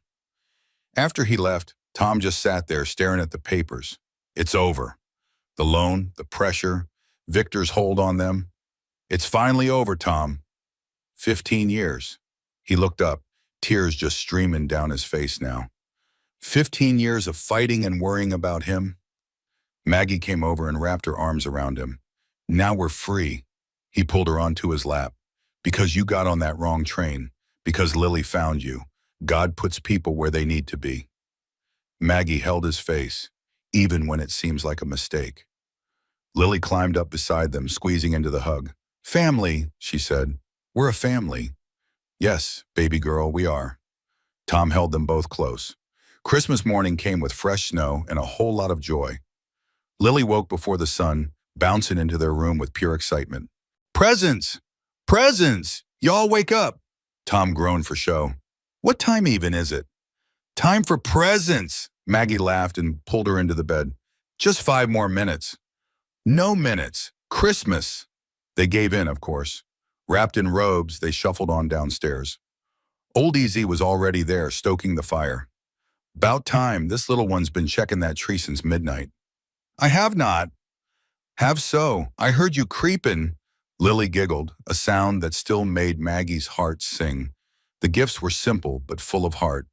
After he left, Tom just sat there staring at the papers. It's over. The loan, the pressure, Victor's hold on them. It's finally over, Tom. 15 years. He looked up, tears just streaming down his face now. 15 years of fighting and worrying about him. Maggie came over and wrapped her arms around him. Now we're free. He pulled her onto his lap. Because you got on that wrong train. Because Lily found you. God puts people where they need to be. Maggie held his face, even when it seems like a mistake. Lily climbed up beside them, squeezing into the hug. Family, she said. We're a family. Yes, baby girl, we are. Tom held them both close. Christmas morning came with fresh snow and a whole lot of joy. Lily woke before the sun, bouncing into their room with pure excitement. Presents! Presents! Y'all wake up! Tom groaned for show. What time even is it? Time for presents! Maggie laughed and pulled her into the bed. Just 5 more minutes. No minutes. Christmas. They gave in, of course. Wrapped in robes, they shuffled on downstairs. Old Easy was already there, stoking the fire. About time, this little one's been checking that tree since midnight. I have not. Have so. I heard you creepin'. Lily giggled, a sound that still made Maggie's heart sing. The gifts were simple, but full of heart.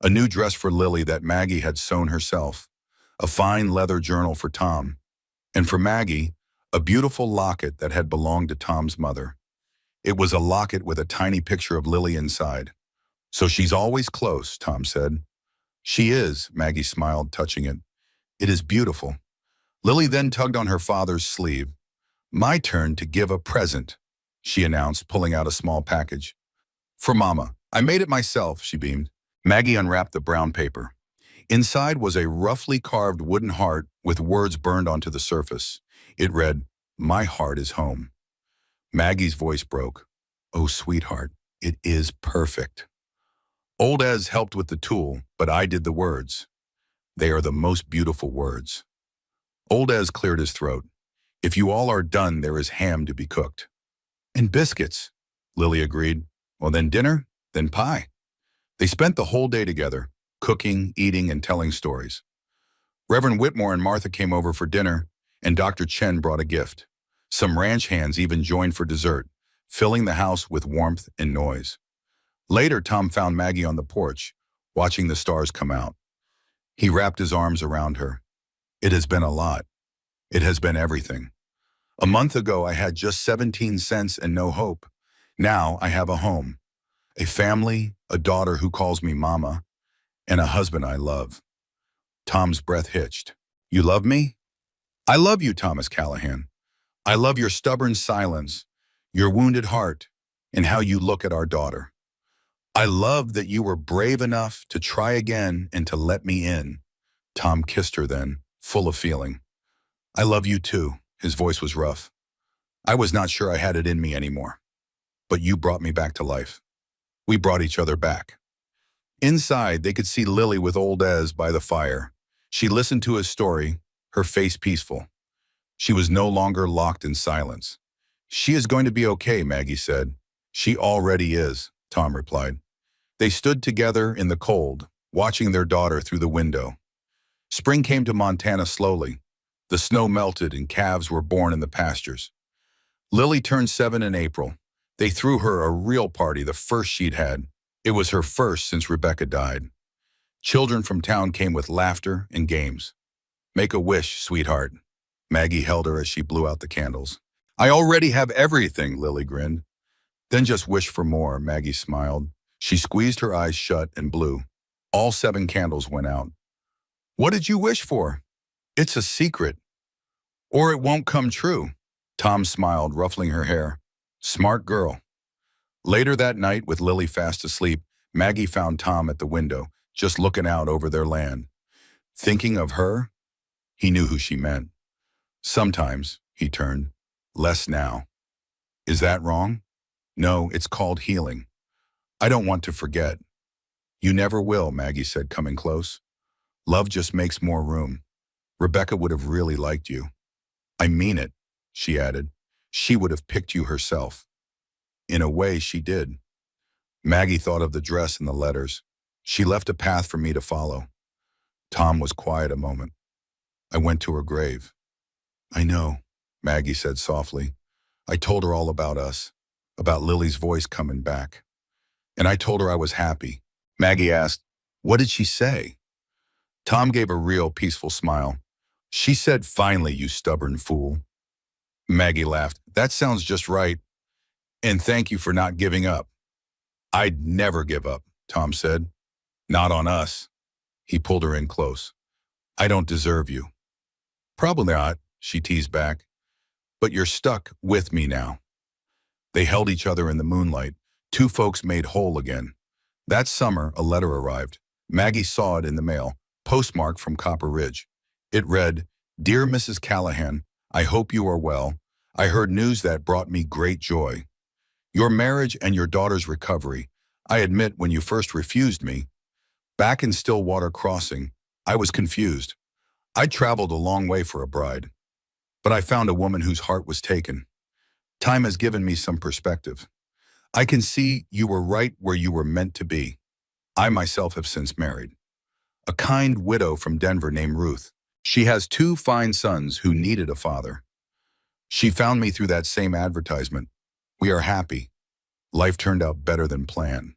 A new dress for Lily that Maggie had sewn herself. A fine leather journal for Tom. And for Maggie, a beautiful locket that had belonged to Tom's mother. It was a locket with a tiny picture of Lily inside. So she's always close, Tom said. She is, Maggie smiled, touching it. It is beautiful. Lily then tugged on her father's sleeve. My turn to give a present, she announced, pulling out a small package. For Mama. I made it myself, she beamed. Maggie unwrapped the brown paper. Inside was a roughly carved wooden heart with words burned onto the surface. It read, My heart is home. Maggie's voice broke. Oh, sweetheart, it is perfect. Old Ez helped with the tool, but I did the words. They are the most beautiful words. Old Ez cleared his throat. If you all are done, there is ham to be cooked. And biscuits, Lily agreed. Well, then dinner, then pie. They spent the whole day together, cooking, eating, and telling stories. Reverend Whitmore and Martha came over for dinner, and Dr. Chen brought a gift. Some ranch hands even joined for dessert, filling the house with warmth and noise. Later, Tom found Maggie on the porch, watching the stars come out. He wrapped his arms around her. It has been a lot. It has been everything. A month ago, I had just 17 cents and no hope. Now I have a home, a family, a daughter who calls me Mama, and a husband I love. Tom's breath hitched. You love me? I love you, Thomas Callahan. I love your stubborn silence, your wounded heart, and how you look at our daughter. I love that you were brave enough to try again and to let me in. Tom kissed her then, full of feeling. I love you too. His voice was rough. I was not sure I had it in me anymore. But you brought me back to life. We brought each other back. Inside, they could see Lily with Old Ez by the fire. She listened to his story, her face peaceful. She was no longer locked in silence. She is going to be okay, Maggie said. She already is, Tom replied. They stood together in the cold, watching their daughter through the window. Spring came to Montana slowly. The snow melted and calves were born in the pastures. Lily turned 7 in April. They threw her a real party, the first she'd had. It was her first since Rebecca died. Children from town came with laughter and games. Make a wish, sweetheart. Maggie held her as she blew out the candles. I already have everything, Lily grinned. Then just wish for more, Maggie smiled. She squeezed her eyes shut and blew. All 7 candles went out. What did you wish for? It's a secret. Or it won't come true. Tom smiled, ruffling her hair. Smart girl. Later that night, with Lily fast asleep, Maggie found Tom at the window, just looking out over their land. Thinking of her? He knew who she meant. Sometimes, he turned. Less now. Is that wrong? No, it's called healing. I don't want to forget. You never will, Maggie said, coming close. Love just makes more room. Rebecca would have really liked you. I mean it, she added. She would have picked you herself. In a way, she did. Maggie thought of the dress and the letters. She left a path for me to follow. Tom was quiet a moment. I went to her grave. I know, Maggie said softly. I told her all about us, about Lily's voice coming back. And I told her I was happy. Maggie asked, what did she say? Tom gave a real peaceful smile. She said, finally, you stubborn fool. Maggie laughed. That sounds just right. And thank you for not giving up. I'd never give up, Tom said. Not on us. He pulled her in close. I don't deserve you. Probably not, she teased back. But you're stuck with me now. They held each other in the moonlight, two folks made whole again. That summer, a letter arrived. Maggie saw it in the mail, postmarked from Copper Ridge. It read, Dear Mrs. Callahan, I hope you are well. I heard news that brought me great joy. Your marriage and your daughter's recovery. I admit when you first refused me, back in Stillwater Crossing, I was confused. I traveled a long way for a bride, but I found a woman whose heart was taken. Time has given me some perspective. I can see you were right where you were meant to be. I myself have since married a kind widow from Denver named Ruth. She has two fine sons who needed a father. She found me through that same advertisement. We are happy. Life turned out better than planned.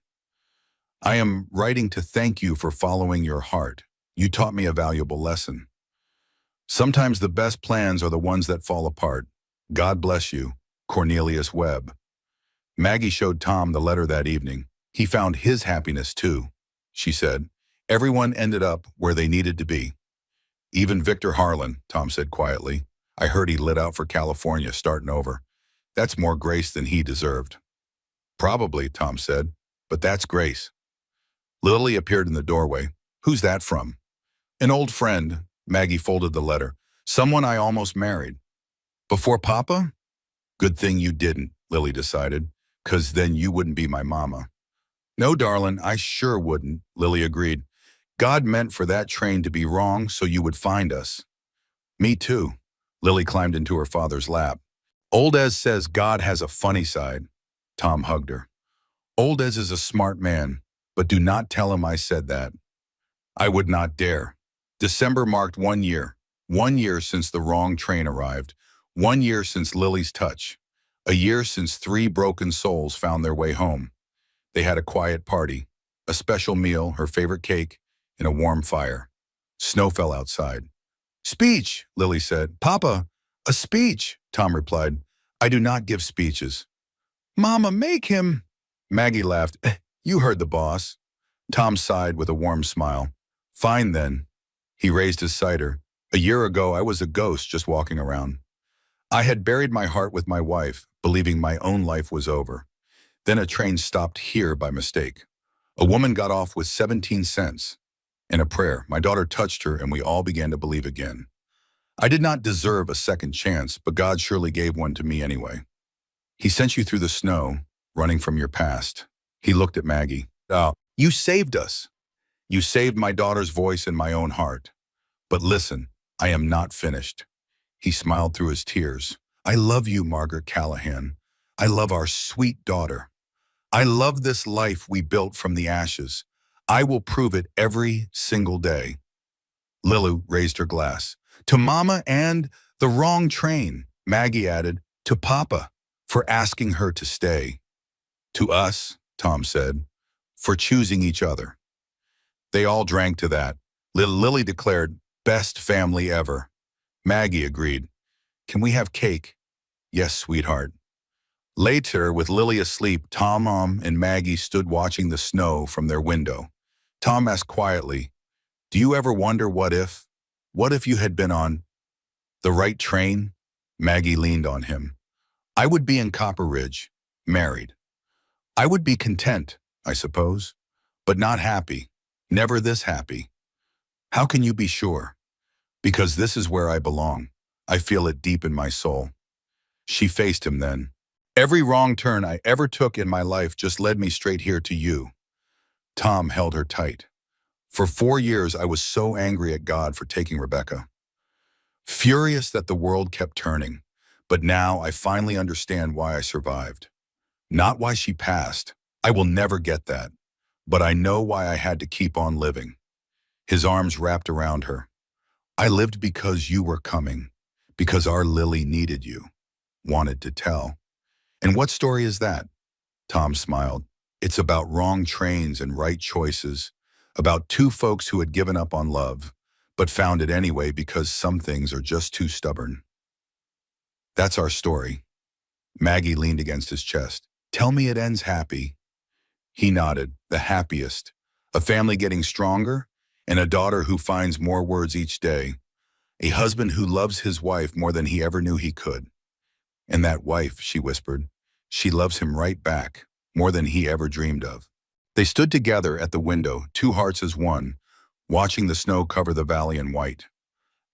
I am writing to thank you for following your heart. You taught me a valuable lesson. Sometimes the best plans are the ones that fall apart. God bless you, Cornelius Webb. Maggie showed Tom the letter that evening. He found his happiness too, she said. Everyone ended up where they needed to be. Even Victor Harlan, Tom said quietly. I heard he lit out for California, starting over. That's more grace than he deserved. Probably, Tom said, but that's grace. Lily appeared in the doorway. Who's that from? An old friend. Maggie folded the letter. Someone I almost married. Before Papa? Good thing you didn't, Lily decided, 'cause then you wouldn't be my mama. No, darling, I sure wouldn't, Lily agreed. God meant for that train to be wrong so you would find us. Me too. Lily climbed into her father's lap. Old Ez says God has a funny side. Tom hugged her. Old Ez is a smart man, but do not tell him I said that. I would not dare. December marked 1 year. 1 year since the wrong train arrived. 1 year since Lily's touch. A year since 3 broken souls found their way home. They had a quiet party, a special meal, her favorite cake, and a warm fire. Snow fell outside. Speech, Lily said. Papa, a speech, Tom replied. I do not give speeches. Mama, make him. Maggie laughed. You heard the boss. Tom sighed with a warm smile. Fine then. He raised his cider. A year ago, I was a ghost just walking around. I had buried my heart with my wife, believing my own life was over. Then a train stopped here by mistake. A woman got off with 17 cents. In a prayer, my daughter touched her and we all began to believe again. I did not deserve a second chance, but God surely gave one to me anyway. He sent you through the snow, running from your past. He looked at Maggie. Oh, you saved us. You saved my daughter's voice and my own heart. But listen, I am not finished. He smiled through his tears. I love you, Margaret Callahan. I love our sweet daughter. I love this life we built from the ashes. I will prove it every single day. Lilu raised her glass. To Mama and the wrong train, Maggie added, to Papa, for asking her to stay. To us, Tom said, for choosing each other. They all drank to that. Lily declared, best family ever. Maggie agreed. Can we have cake? Yes, sweetheart. Later, with Lily asleep, Tom, and Maggie stood watching the snow from their window. Tom asked quietly, do you ever wonder what if? What if you had been on the right train? Maggie leaned on him. I would be in Copper Ridge, married. I would be content, I suppose, but not happy. Never this happy. How can you be sure? Because this is where I belong. I feel it deep in my soul. She faced him then. Every wrong turn I ever took in my life just led me straight here to you. Tom held her tight. For 4 years, I was so angry at God for taking Rebecca. Furious that the world kept turning. But now I finally understand why I survived. Not why she passed. I will never get that. But I know why I had to keep on living. His arms wrapped around her. I lived because you were coming. Because our Lily needed you. Wanted to tell. And what story is that? Tom smiled. It's about wrong trains and right choices. About 2 folks who had given up on love, but found it anyway because some things are just too stubborn. That's our story. Maggie leaned against his chest. Tell me it ends happy. He nodded, the happiest. A family getting stronger and a daughter who finds more words each day, a husband who loves his wife more than he ever knew he could. And that wife, she whispered, she loves him right back, more than he ever dreamed of. They stood together at the window, two hearts as one, watching the snow cover the valley in white.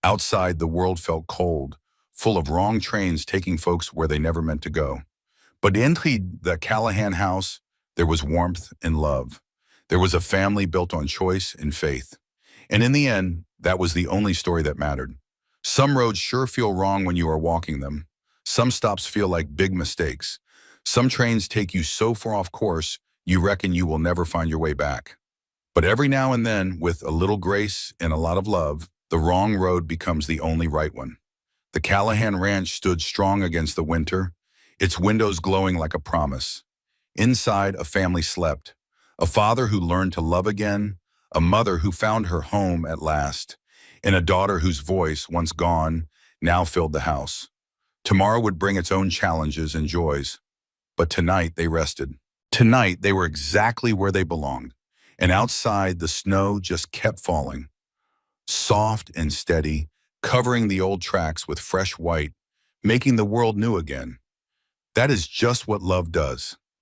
Outside, the world felt cold, full of wrong trains taking folks where they never meant to go. But in the Callahan house, there was warmth and love. There was a family built on choice and faith. And in the end, that was the only story that mattered. Some roads sure feel wrong when you are walking them. Some stops feel like big mistakes. Some trains take you so far off course, you reckon you will never find your way back. But every now and then, with a little grace and a lot of love, the wrong road becomes the only right one. The Callahan Ranch stood strong against the winter, its windows glowing like a promise. Inside, a family slept, a father who learned to love again, a mother who found her home at last, and a daughter whose voice, once gone, now filled the house. Tomorrow would bring its own challenges and joys, but tonight they rested. Tonight they were exactly where they belonged, and outside the snow just kept falling, soft and steady, covering the old tracks with fresh white, making the world new again. That is just what love does.